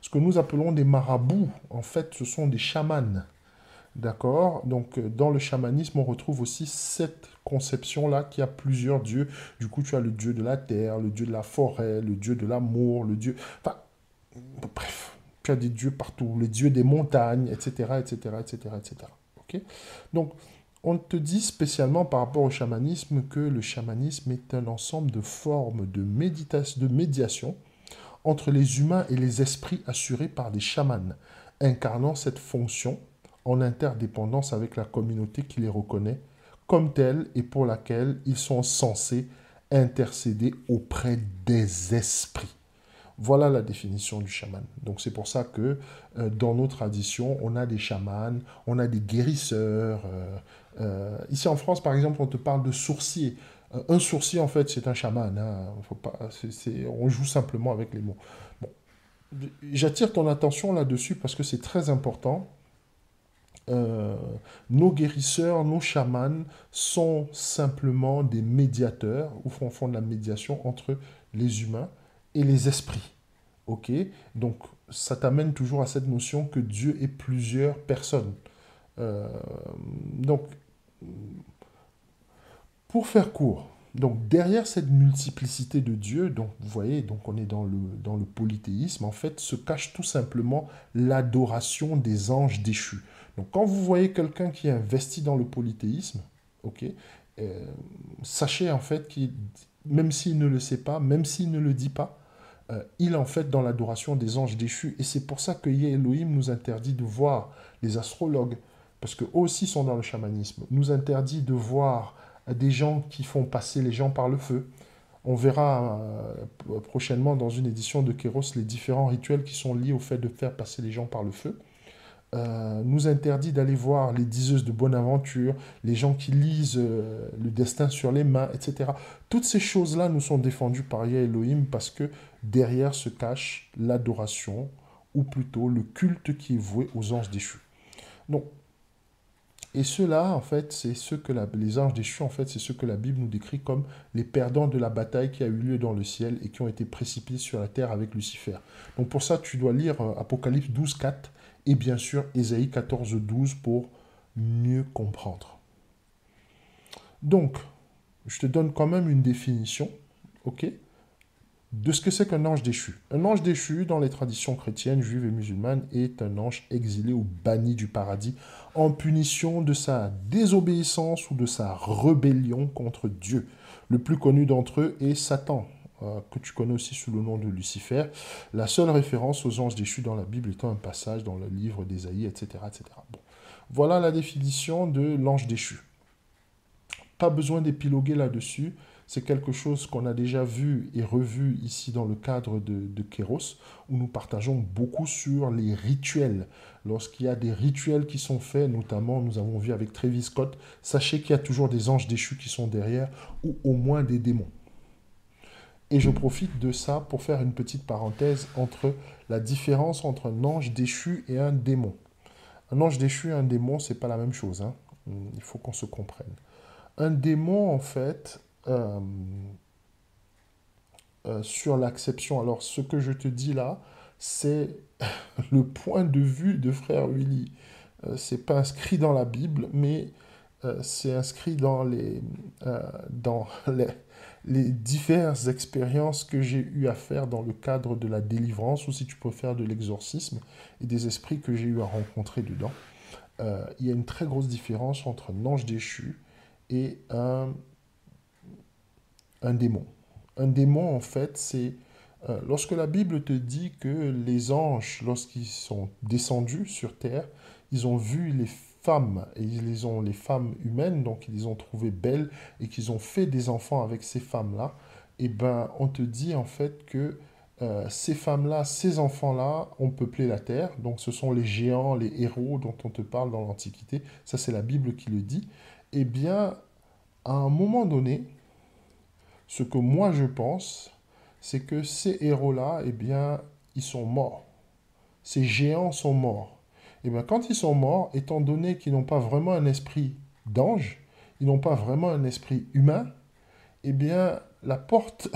ce que nous appelons des marabouts. En fait, ce sont des chamans. D'accord? Donc, dans le chamanisme, on retrouve aussi cette conception-là qui a plusieurs dieux. Du coup, tu as le dieu de la terre, le dieu de la forêt, le dieu de l'amour, le dieu... Enfin, bref, tu as des dieux partout, les dieux des montagnes, etc., etc., etc., etc. Ok? Donc, on te dit spécialement par rapport au chamanisme que le chamanisme est un ensemble de formes de méditation, de médiation entre les humains et les esprits assurés par des chamans, incarnant cette fonction en interdépendance avec la communauté qui les reconnaît comme telle et pour laquelle ils sont censés intercéder auprès des esprits. Voilà la définition du chaman. Donc c'est pour ça que dans nos traditions, on a des chamans, on a des guérisseurs. Ici en France, par exemple, on te parle de sourcier. Un sourcier, en fait, c'est un chaman. Hein. Faut pas, on joue simplement avec les mots. Bon. J'attire ton attention là-dessus parce que c'est très important. Euh, nos guérisseurs, nos chamans sont simplement des médiateurs ou font de la médiation entre les humains et les esprits. Ok? Donc, ça t'amène toujours à cette notion que Dieu est plusieurs personnes. Euh, donc, pour faire court, donc derrière cette multiplicité de dieux, donc vous voyez, donc on est dans le polythéisme, en fait, se cache tout simplement l'adoration des anges déchus. Donc quand vous voyez quelqu'un qui est investi dans le polythéisme, ok, euh, sachez en fait qu'il, même s'il ne le sait pas, même s'il ne le dit pas, il est en fait dans l'adoration des anges déchus. Et c'est pour ça que Elohim nous interdit de voir les astrologues, parce qu'eux aussi sont dans le chamanisme, nous interdit de voir des gens qui font passer les gens par le feu. On verra prochainement dans une édition de Kéros les différents rituels qui sont liés au fait de faire passer les gens par le feu. Nous interdit d'aller voir les diseuses de bonne aventure, les gens qui lisent le destin sur les mains, etc. Toutes ces choses-là nous sont défendues par Yah Elohim parce que derrière se cache l'adoration, ou plutôt le culte qui est voué aux anges déchus. Donc, et ceux-là, en fait, c'est ceux que les anges déchus, en fait, c'est ceux que la Bible nous décrit comme les perdants de la bataille qui a eu lieu dans le ciel et qui ont été précipités sur la terre avec Lucifer. Donc pour ça, tu dois lire Apocalypse 12, 4 et bien sûr Ésaïe 14, 12 pour mieux comprendre. Donc, je te donne quand même une définition, ok, de ce que c'est qu'un ange déchu. Un ange déchu, dans les traditions chrétiennes, juives et musulmanes, est un ange exilé ou banni du paradis en punition de sa désobéissance ou de sa rébellion contre Dieu. Le plus connu d'entre eux est Satan, que tu connais aussi sous le nom de Lucifer. La seule référence aux anges déchus dans la Bible étant un passage dans le livre d'Ésaïe, etc. etc. Bon. Voilà la définition de l'ange déchu. Pas besoin d'épiloguer là-dessus. C'est quelque chose qu'on a déjà vu et revu ici dans le cadre de Kéros, où nous partageons beaucoup sur les rituels. Lorsqu'il y a des rituels qui sont faits, notamment nous avons vu avec Travis Scott, sachez qu'il y a toujours des anges déchus qui sont derrière, ou au moins des démons. Et je profite de ça pour faire une petite parenthèse entre la différence entre un ange déchu et un démon. Un ange déchu et un démon, c'est pas la même chose. Hein. Il faut qu'on se comprenne. Un démon, en fait, sur l'acception. Alors, ce que je te dis là, c'est le point de vue de frère Willy. C'est pas inscrit dans la Bible, mais c'est inscrit dans les diverses expériences que j'ai eu à faire dans le cadre de la délivrance, ou si tu préfères de l'exorcisme, et des esprits que j'ai eu à rencontrer dedans. il y a une très grosse différence entre un ange déchu et un démon. Un démon, en fait, c'est lorsque la Bible te dit que les anges, lorsqu'ils sont descendus sur terre, ils ont vu les femmes, et les femmes humaines, donc ils les ont trouvées belles, et qu'ils ont fait des enfants avec ces femmes-là, et ben on te dit en fait que ces femmes-là, ces enfants-là ont peuplé la terre, donc ce sont les géants, les héros dont on te parle dans l'Antiquité, ça c'est la Bible qui le dit, et bien à un moment donné, ce que moi je pense, c'est que ces héros-là, eh bien, ils sont morts. Ces géants sont morts. Et bien, quand ils sont morts, étant donné qu'ils n'ont pas vraiment un esprit d'ange, ils n'ont pas vraiment un esprit humain, eh bien, la porte,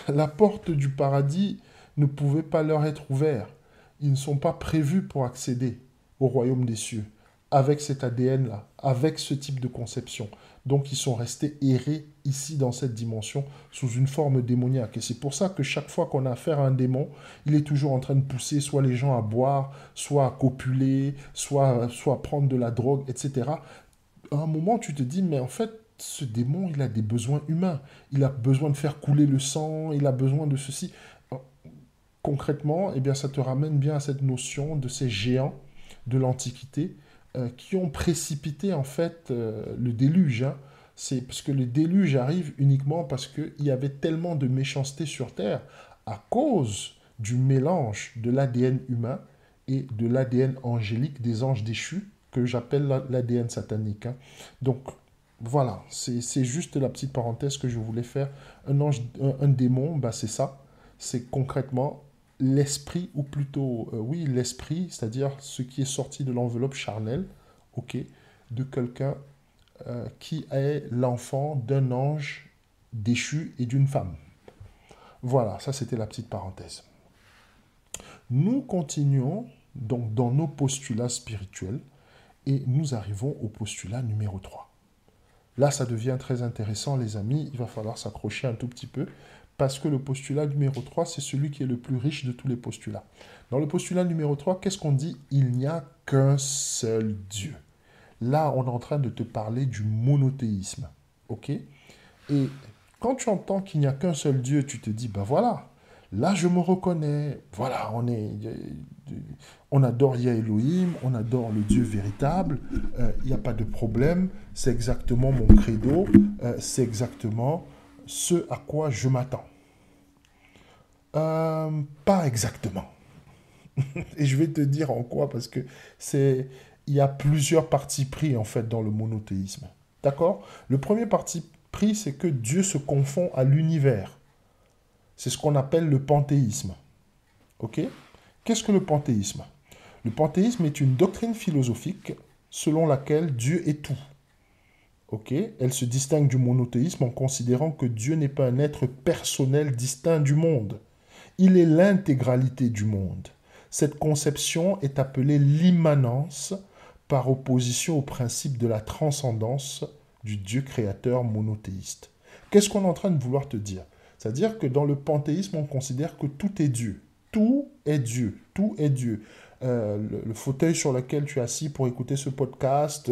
la porte du paradis ne pouvait pas leur être ouverte. Ils ne sont pas prévus pour accéder au royaume des cieux avec cet ADN-là, avec ce type de conception. Donc ils sont restés errés ici dans cette dimension sous une forme démoniaque. Et c'est pour ça que chaque fois qu'on a affaire à un démon, il est toujours en train de pousser soit les gens à boire, soit à copuler, soit à prendre de la drogue, etc. À un moment, tu te dis, mais en fait, ce démon, il a des besoins humains. Il a besoin de faire couler le sang, il a besoin de ceci. Concrètement, eh bien, ça te ramène bien à cette notion de ces géants de l'Antiquité qui ont précipité en fait le déluge. Hein. C'est parce que le déluge arrive uniquement parce qu'il y avait tellement de méchanceté sur Terre à cause du mélange de l'ADN humain et de l'ADN angélique des anges déchus que j'appelle l'ADN satanique. Hein. Donc voilà, c'est juste la petite parenthèse que je voulais faire. Un démon, bah, c'est ça. C'est concrètement l'esprit, ou plutôt, oui, l'esprit, c'est-à-dire ce qui est sorti de l'enveloppe charnelle, ok, de quelqu'un qui est l'enfant d'un ange déchu et d'une femme. Voilà, ça c'était la petite parenthèse. Nous continuons donc dans nos postulats spirituels et nous arrivons au postulat numéro 3. Là, ça devient très intéressant, les amis. Il va falloir s'accrocher un tout petit peu parce que le postulat numéro 3, c'est celui qui est le plus riche de tous les postulats. Dans le postulat numéro 3, qu'est-ce qu'on dit? Il n'y a qu'un seul Dieu. Là, on est en train de te parler du monothéisme. OK? Et quand tu entends qu'il n'y a qu'un seul Dieu, tu te dis, ben voilà, là je me reconnais. Voilà, on adore Yah Elohim, on adore le Dieu véritable, il n'y a pas de problème, c'est exactement mon credo, c'est exactement ce à quoi je m'attends. Pas exactement. Et je vais te dire en quoi, parce que il y a plusieurs partis pris en fait dans le monothéisme. D'accord? Le premier parti pris, c'est que Dieu se confond à l'univers. C'est ce qu'on appelle le panthéisme. Ok? Qu'est-ce que le panthéisme? Le panthéisme est une doctrine philosophique selon laquelle Dieu est tout. Ok? Elle se distingue du monothéisme en considérant que Dieu n'est pas un être personnel distinct du monde. Il est l'intégralité du monde. Cette conception est appelée l'immanence par opposition au principe de la transcendance du Dieu créateur monothéiste. Qu'est-ce qu'on est en train de vouloir te dire? C'est-à-dire que dans le panthéisme, on considère que tout est Dieu. Tout est Dieu. Tout est Dieu. Le fauteuil sur lequel tu es assis pour écouter ce podcast,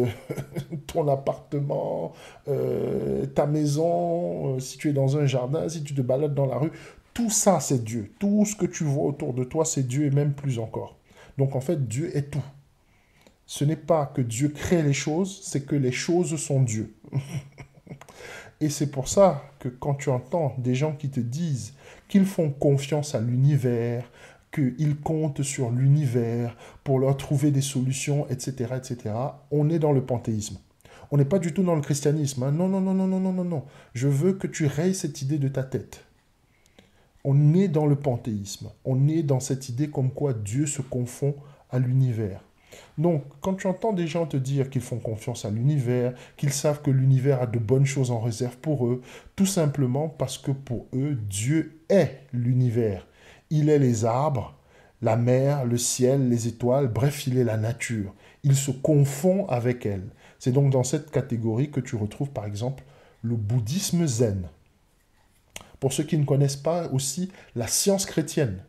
ton appartement, ta maison, si tu es dans un jardin, si tu te balades dans la rue, tout ça c'est Dieu. Tout ce que tu vois autour de toi c'est Dieu et même plus encore. Donc en fait Dieu est tout. Ce n'est pas que Dieu crée les choses, c'est que les choses sont Dieu. Et c'est pour ça que quand tu entends des gens qui te disent qu'ils font confiance à l'univers, qu'ils comptent sur l'univers pour leur trouver des solutions, etc., etc., on est dans le panthéisme. On n'est pas du tout dans le christianisme. Hein. Non, non, non, non, non, non, non, non. Je veux que tu rayes cette idée de ta tête. On est dans le panthéisme. On est dans cette idée comme quoi Dieu se confond à l'univers. Donc, quand tu entends des gens te dire qu'ils font confiance à l'univers, qu'ils savent que l'univers a de bonnes choses en réserve pour eux, tout simplement parce que pour eux, Dieu est l'univers. Il est les arbres, la mer, le ciel, les étoiles, bref, il est la nature. Il se confond avec elle. C'est donc dans cette catégorie que tu retrouves par exemple le bouddhisme zen. Pour ceux qui ne connaissent pas aussi la science chrétienne.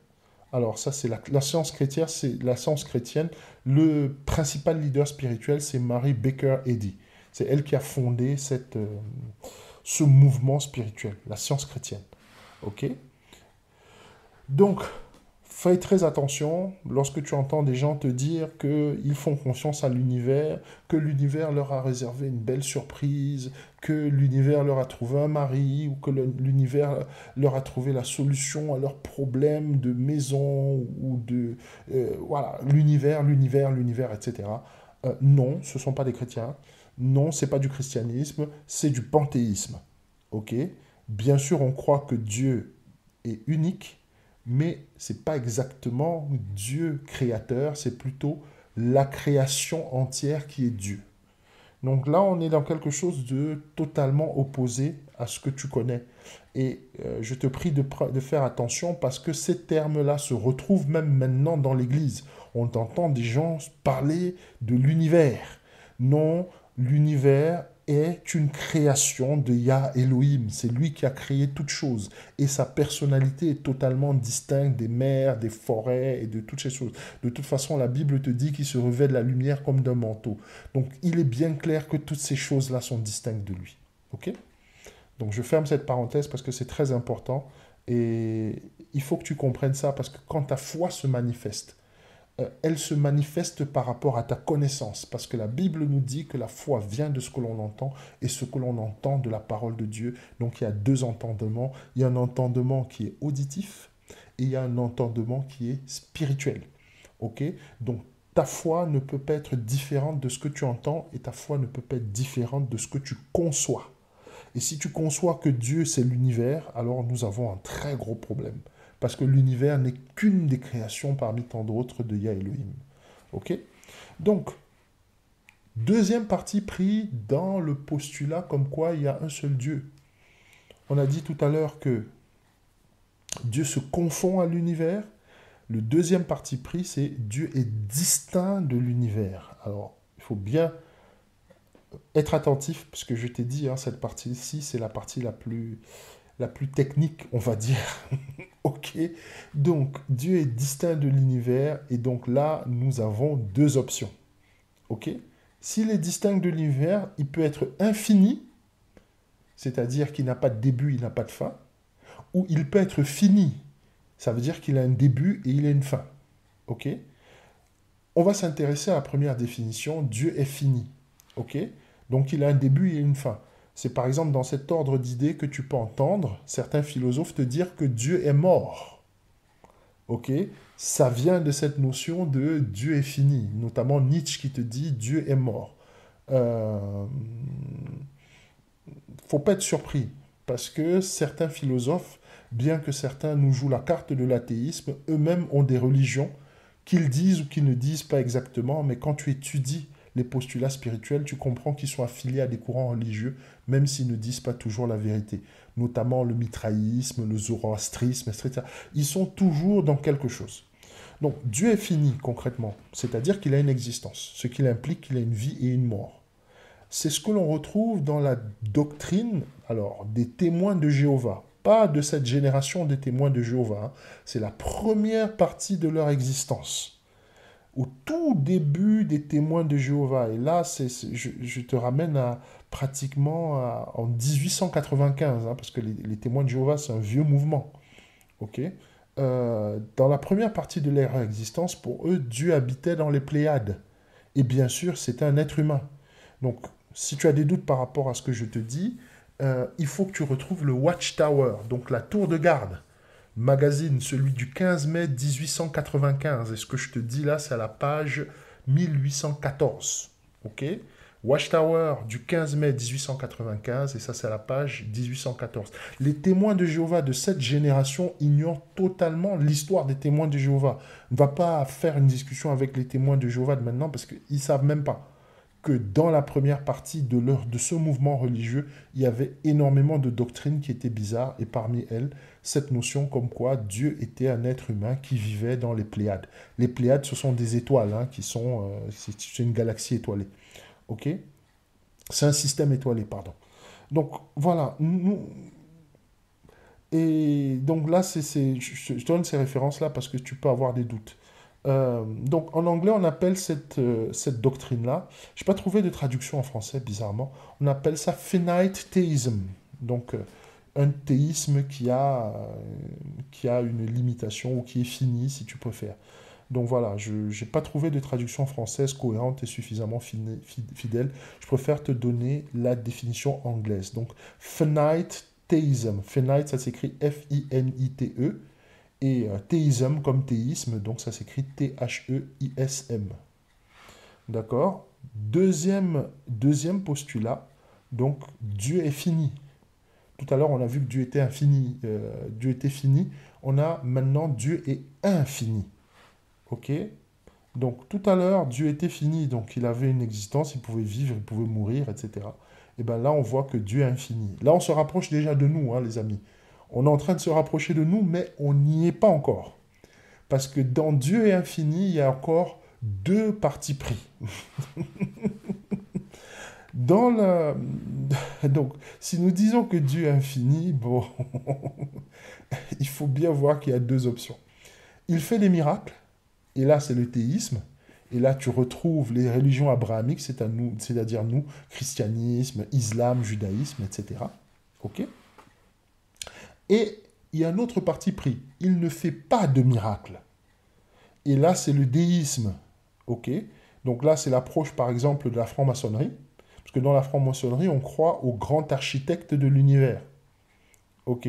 Alors ça, c'est la science chrétienne, c'est la science chrétienne. Le principal leader spirituel, c'est Mary Baker Eddy. C'est elle qui a fondé ce mouvement spirituel, la science chrétienne. Ok. Donc, fais très attention lorsque tu entends des gens te dire qu'ils font confiance à l'univers, que l'univers leur a réservé une belle surprise, que l'univers leur a trouvé un mari, ou que l'univers leur a trouvé la solution à leurs problèmes de maison, ou de... voilà, l'univers, etc. Non, ce ne sont pas des chrétiens. Non, ce n'est pas du christianisme, c'est du panthéisme. Ok. Bien sûr, on croit que Dieu est unique, mais ce n'est pas exactement Dieu créateur, c'est plutôt la création entière qui est Dieu. Donc là, on est dans quelque chose de totalement opposé à ce que tu connais. Et je te prie de faire attention parce que ces termes-là se retrouvent même maintenant dans l'Église. On entend des gens parler de l'univers. Non, l'univers est une création de Yah Elohim. C'est lui qui a créé toutes choses. Et sa personnalité est totalement distincte des mers, des forêts et de toutes ces choses. De toute façon, la Bible te dit qu'il se revêt de la lumière comme d'un manteau. Donc, il est bien clair que toutes ces choses-là sont distinctes de lui. OK? Donc, je ferme cette parenthèse parce que c'est très important. Et il faut que tu comprennes ça parce que quand ta foi se manifeste, elle se manifeste par rapport à ta connaissance, parce que la Bible nous dit que la foi vient de ce que l'on entend et ce que l'on entend de la parole de Dieu. Donc il y a deux entendements. Il y a un entendement qui est auditif et il y a un entendement qui est spirituel. Ok? Donc ta foi ne peut pas être différente de ce que tu entends et ta foi ne peut pas être différente de ce que tu conçois. Et si tu conçois que Dieu, c'est l'univers, alors nous avons un très gros problème. Parce que l'univers n'est qu'une des créations parmi tant d'autres de Yah Elohim. Ok? Donc, deuxième parti pris dans le postulat comme quoi il y a un seul Dieu. On a dit tout à l'heure que Dieu se confond à l'univers. Le deuxième parti pris, c'est Dieu est distinct de l'univers. Alors, il faut bien être attentif, parce que je t'ai dit, hein, cette partie-ci, c'est la partie la plus technique, on va dire. Ok, donc Dieu est distinct de l'univers et donc là, nous avons deux options. Ok, s'il est distinct de l'univers, il peut être infini, c'est-à-dire qu'il n'a pas de début, il n'a pas de fin, ou il peut être fini, ça veut dire qu'il a un début et il a une fin. Ok, on va s'intéresser à la première définition, Dieu est fini. Ok, donc il a un début et une fin. C'est par exemple dans cet ordre d'idées que tu peux entendre certains philosophes te dire que Dieu est mort. Ok, ça vient de cette notion de Dieu est fini, notamment Nietzsche qui te dit Dieu est mort. Faut pas être surpris parce que certains philosophes, bien que certains nous jouent la carte de l'athéisme, eux-mêmes ont des religions qu'ils disent ou qu'ils ne disent pas exactement, mais quand tu étudies les postulats spirituels, tu comprends qu'ils sont affiliés à des courants religieux, même s'ils ne disent pas toujours la vérité. Notamment le mitraïsme, le zoroastrisme, etc. Ils sont toujours dans quelque chose. Donc Dieu est fini concrètement, c'est-à-dire qu'il a une existence, ce qui implique qu'il a une vie et une mort. C'est ce que l'on retrouve dans la doctrine alors, des témoins de Jéhovah. Pas de cette génération des témoins de Jéhovah, hein. C'est la première partie de leur existence au tout début des témoins de Jéhovah. Et là, je te ramène en 1895, hein, parce que les témoins de Jéhovah, c'est un vieux mouvement. Ok. Dans la première partie de leur existence, pour eux, Dieu habitait dans les Pléiades. Et bien sûr, c'était un être humain. Donc, si tu as des doutes par rapport à ce que je te dis, il faut que tu retrouves le Watchtower, donc la tour de garde magazine, celui du 15 mai 1895. Et ce que je te dis là, c'est à la page 1814. Ok? Watchtower du 15 mai 1895, et ça c'est à la page 1814. Les témoins de Jéhovah de cette génération ignorent totalement l'histoire des témoins de Jéhovah. On ne va pas faire une discussion avec les témoins de Jéhovah de maintenant parce qu'ils ne savent même pas que dans la première partie de ce mouvement religieux, il y avait énormément de doctrines qui étaient bizarres, et parmi elles, cette notion comme quoi Dieu était un être humain qui vivait dans les Pléiades. Les Pléiades, ce sont des étoiles, hein, c'est une galaxie étoilée. Ok? C'est un système étoilé, pardon. Donc voilà, Et donc là, je donne ces références-là parce que tu peux avoir des doutes. Donc en anglais, on appelle cette doctrine-là, je n'ai pas trouvé de traduction en français, bizarrement, on appelle ça finite theism. Donc un théisme qui a une limitation ou qui est fini, si tu préfères. Donc voilà, je n'ai pas trouvé de traduction française cohérente et suffisamment fidèle. Je préfère te donner la définition anglaise. Donc, finite theism. Finite, ça s'écrit F-I-N-I-T-E. Et théisme comme théisme, donc ça s'écrit T-H-E-I-S-M. D'accord. Deuxième postulat, donc Dieu est fini. Tout à l'heure, on a vu que Dieu était infini. Dieu était fini. On a maintenant Dieu est infini. Ok. Donc tout à l'heure, Dieu était fini, donc il avait une existence, il pouvait vivre, il pouvait mourir, etc. Et bien là, on voit que Dieu est infini. Là, on se rapproche déjà de nous, hein, les amis. On est en train de se rapprocher de nous, mais on n'y est pas encore. Parce que dans Dieu est infini, il y a encore deux parties pris. Dans la... Donc, si nous disons que Dieu est infini, bon, il faut bien voir qu'il y a deux options. Il fait des miracles, et là, c'est le théisme. Et là, tu retrouves les religions abrahamiques, c'est-à-dire nous, christianisme, islam, judaïsme, etc. Ok. Et il y a un autre parti pris. Il ne fait pas de miracles. Et là, c'est le déisme. Ok. Donc là, c'est l'approche, par exemple, de la franc-maçonnerie. Parce que dans la franc-maçonnerie, on croit au grand architecte de l'univers. Ok.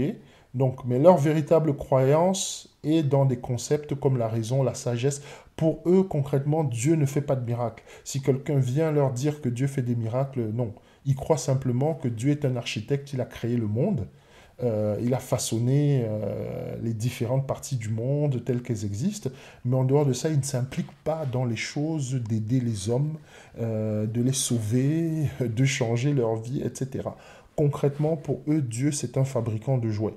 Donc, mais leur véritable croyance est dans des concepts comme la raison, la sagesse. Pour eux, concrètement, Dieu ne fait pas de miracles. Si quelqu'un vient leur dire que Dieu fait des miracles, non. Ils croient simplement que Dieu est un architecte, il a créé le monde, il a façonné les différentes parties du monde telles qu'elles existent, mais en dehors de ça, il ne s'implique pas dans les choses d'aider les hommes, de les sauver, de changer leur vie, etc. Concrètement, pour eux, Dieu, c'est un fabricant de jouets.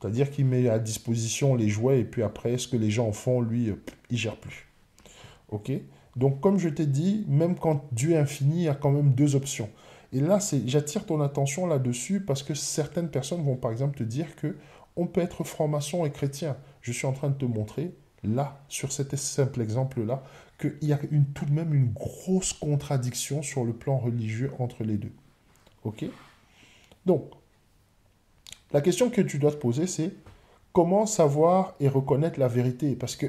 C'est-à-dire qu'il met à disposition les jouets et puis après, ce que les gens en font, lui, il gère plus. Ok. Donc, comme je t'ai dit, même quand Dieu est infini, il y a quand même deux options. Et là, j'attire ton attention là-dessus parce que certaines personnes vont par exemple te dire que on peut être franc-maçon et chrétien. Je suis en train de te montrer, là, sur cet simple exemple-là, qu'il y a tout de même une grosse contradiction sur le plan religieux entre les deux. Ok. Donc, la question que tu dois te poser, c'est comment savoir et reconnaître la vérité? Parce que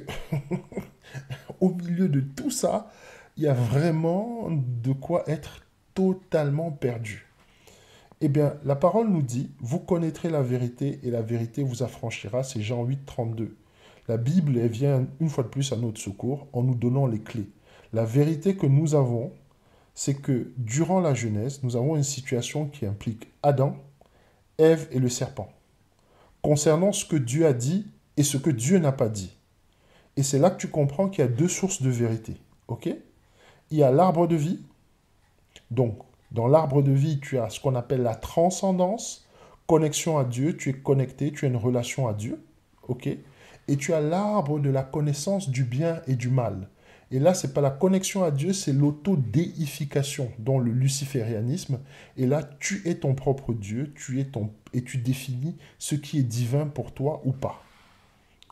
au milieu de tout ça, il y a vraiment de quoi être totalement perdu. Eh bien, la parole nous dit, vous connaîtrez la vérité et la vérité vous affranchira. C'est Jean 8, 32. La Bible, elle vient une fois de plus à notre secours en nous donnant les clés. La vérité que nous avons, c'est que durant la Genèse, nous avons une situation qui implique Adam, Ève et le serpent, concernant ce que Dieu a dit et ce que Dieu n'a pas dit. Et c'est là que tu comprends qu'il y a deux sources de vérité. Ok? Il y a l'arbre de vie. Donc, dans l'arbre de vie, tu as ce qu'on appelle la transcendance, connexion à Dieu, tu es connecté, tu as une relation à Dieu. Ok? Et tu as l'arbre de la connaissance du bien et du mal. Et là, ce n'est pas la connexion à Dieu, c'est l'autodéification dans le luciférianisme. Et là, tu es ton propre Dieu, et tu définis ce qui est divin pour toi ou pas.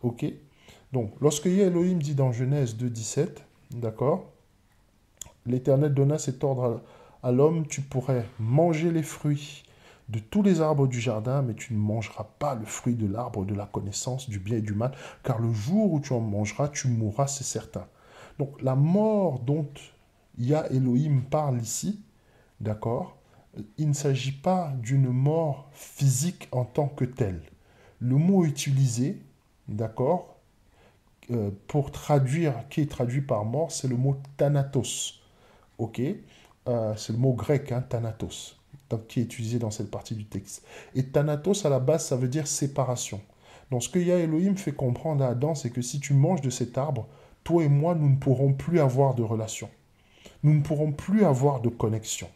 Ok? Donc, lorsque Elohim dit dans Genèse 2,17, d'accord, l'Éternel donna cet ordre à l'homme, tu pourrais manger les fruits de tous les arbres du jardin, mais tu ne mangeras pas le fruit de l'arbre de la connaissance du bien et du mal, car le jour où tu en mangeras, tu mourras, c'est certain. Donc, la mort dont Elohim parle ici, d'accord, il ne s'agit pas d'une mort physique en tant que telle. Le mot utilisé, d'accord, pour traduire, qui est traduit par mort, c'est le mot thanatos. Ok. C'est le mot grec, hein, thanatos, donc, qui est utilisé dans cette partie du texte. Et thanatos, à la base, ça veut dire séparation. Donc, ce que Elohim fait comprendre à Adam, c'est que si tu manges de cet arbre, toi et moi, nous ne pourrons plus avoir de relation. Nous ne pourrons plus avoir de connexion.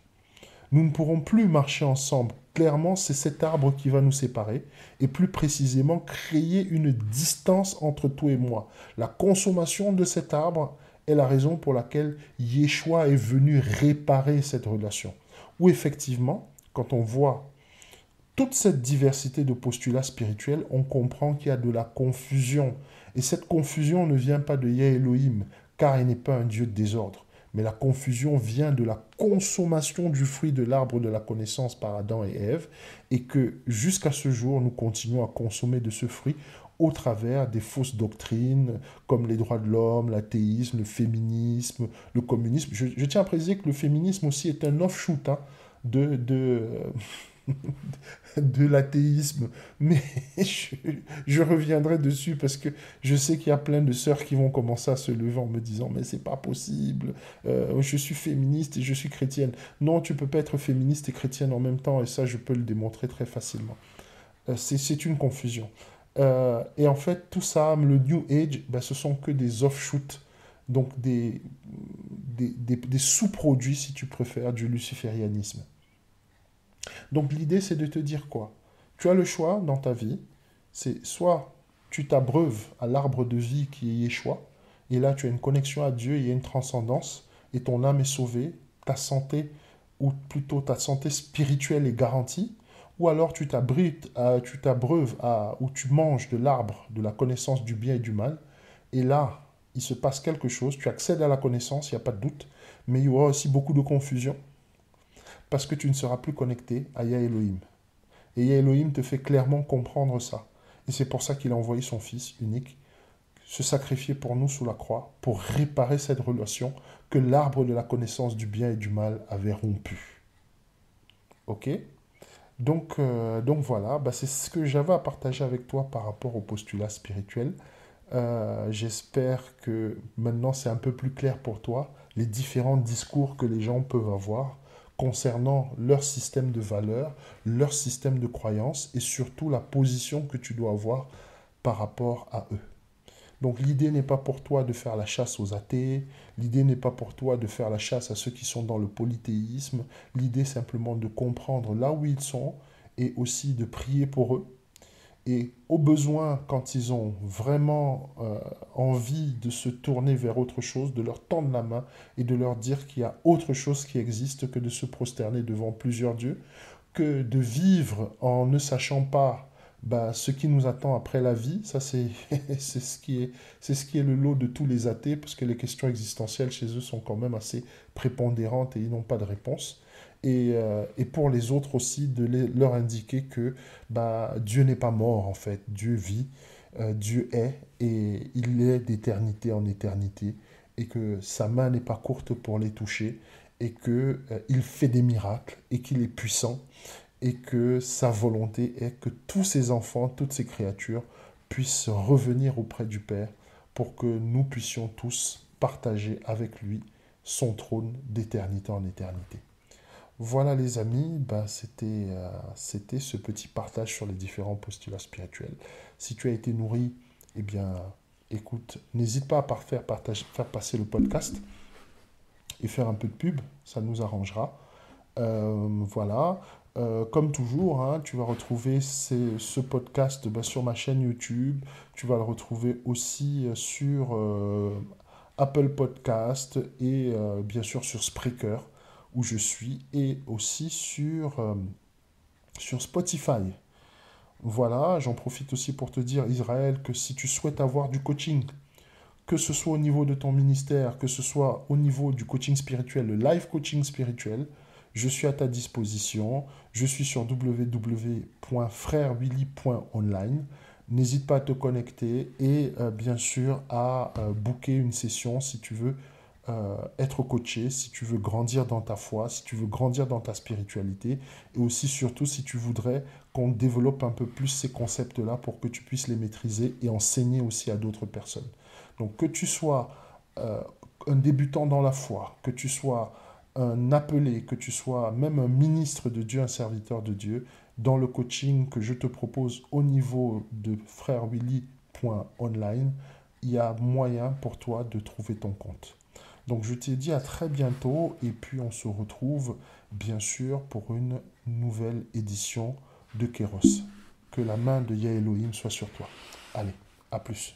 Nous ne pourrons plus marcher ensemble. Clairement, c'est cet arbre qui va nous séparer et plus précisément créer une distance entre toi et moi. La consommation de cet arbre est la raison pour laquelle Yeshua est venu réparer cette relation. Où effectivement, quand on voit toute cette diversité de postulats spirituels, on comprend qu'il y a de la confusion. Et cette confusion ne vient pas de Yah Elohim, car il n'est pas un Dieu de désordre. Mais la confusion vient de la consommation du fruit de l'arbre de la connaissance par Adam et Ève, et que jusqu'à ce jour, nous continuons à consommer de ce fruit au travers des fausses doctrines comme les droits de l'homme, l'athéisme, le féminisme, le communisme. Je tiens à préciser que le féminisme aussi est un offshoot de l'athéisme, mais je reviendrai dessus parce que je sais qu'il y a plein de sœurs qui vont commencer à se lever en me disant mais c'est pas possible, je suis féministe et je suis chrétienne. Non, tu peux pas être féministe et chrétienne en même temps, et ça je peux le démontrer très facilement. C'est une confusion. Et en fait, tout ça, le New Age, ben, ce sont que des offshoots, donc des sous-produits, si tu préfères, du luciférianisme. Donc l'idée, c'est de te dire quoi? Tu as le choix dans ta vie, c'est soit tu t'abreuves à l'arbre de vie qui est Yeshua, et là tu as une connexion à Dieu, il y a une transcendance, et ton âme est sauvée, ta santé, ou plutôt ta santé spirituelle est garantie, ou alors tu t'abreuves ou tu manges de l'arbre de la connaissance du bien et du mal, et là, il se passe quelque chose, tu accèdes à la connaissance, il n'y a pas de doute, mais il y aura aussi beaucoup de confusion, parce que tu ne seras plus connecté à Yah Elohim. Et Yah Elohim te fait clairement comprendre ça. Et c'est pour ça qu'il a envoyé son Fils unique se sacrifier pour nous sous la croix, pour réparer cette relation que l'arbre de la connaissance du bien et du mal avait rompue. Ok? Donc voilà, bah c'est ce que j'avais à partager avec toi par rapport au postulat spirituel. J'espère que maintenant c'est un peu plus clair pour toi les différents discours que les gens peuvent avoir concernant leur système de valeurs, leur système de croyances et surtout la position que tu dois avoir par rapport à eux. Donc l'idée n'est pas pour toi de faire la chasse aux athées, l'idée n'est pas pour toi de faire la chasse à ceux qui sont dans le polythéisme, l'idée simplement de comprendre là où ils sont et aussi de prier pour eux. Et au besoin, quand ils ont vraiment envie de se tourner vers autre chose, de leur tendre la main et de leur dire qu'il y a autre chose qui existe que de se prosterner devant plusieurs dieux, que de vivre en ne sachant pas bah, ce qui nous attend après la vie. Ça, c'est ce qui est le lot de tous les athées, parce que les questions existentielles chez eux sont quand même assez prépondérantes et ils n'ont pas de réponse. Et pour les autres aussi, leur indiquer que bah, Dieu n'est pas mort en fait, Dieu vit, Dieu est, et il est d'éternité en éternité, et que sa main n'est pas courte pour les toucher, et que il fait des miracles, et qu'il est puissant, et que sa volonté est que tous ses enfants, toutes ses créatures puissent revenir auprès du Père pour que nous puissions tous partager avec lui son trône d'éternité en éternité. Voilà les amis, c'était ce petit partage sur les différents postulats spirituels. Si tu as été nourri, eh bien écoute, n'hésite pas à faire passer le podcast et faire un peu de pub, ça nous arrangera. Voilà. Comme toujours, hein, tu vas retrouver ce podcast sur ma chaîne YouTube. Tu vas le retrouver aussi sur Apple Podcast et bien sûr sur Spreaker, où je suis, et aussi sur Spotify. Voilà, j'en profite aussi pour te dire, Israël, que si tu souhaites avoir du coaching, que ce soit au niveau de ton ministère, que ce soit au niveau du coaching spirituel, le live coaching spirituel, je suis à ta disposition. Je suis sur www.frèrewilly.online. N'hésite pas à te connecter et bien sûr à booker une session si tu veux être coaché, si tu veux grandir dans ta foi, si tu veux grandir dans ta spiritualité, et aussi surtout si tu voudrais qu'on développe un peu plus ces concepts-là pour que tu puisses les maîtriser et enseigner aussi à d'autres personnes. Donc que tu sois un débutant dans la foi, que tu sois un appelé, que tu sois même un ministre de Dieu, un serviteur de Dieu, dans le coaching que je te propose au niveau de frèrewilly.online, il y a moyen pour toi de trouver ton compte. Donc je t'ai dit à très bientôt et puis on se retrouve bien sûr pour une nouvelle édition de Kéros. Que la main de Yah Elohim soit sur toi. Allez, à plus.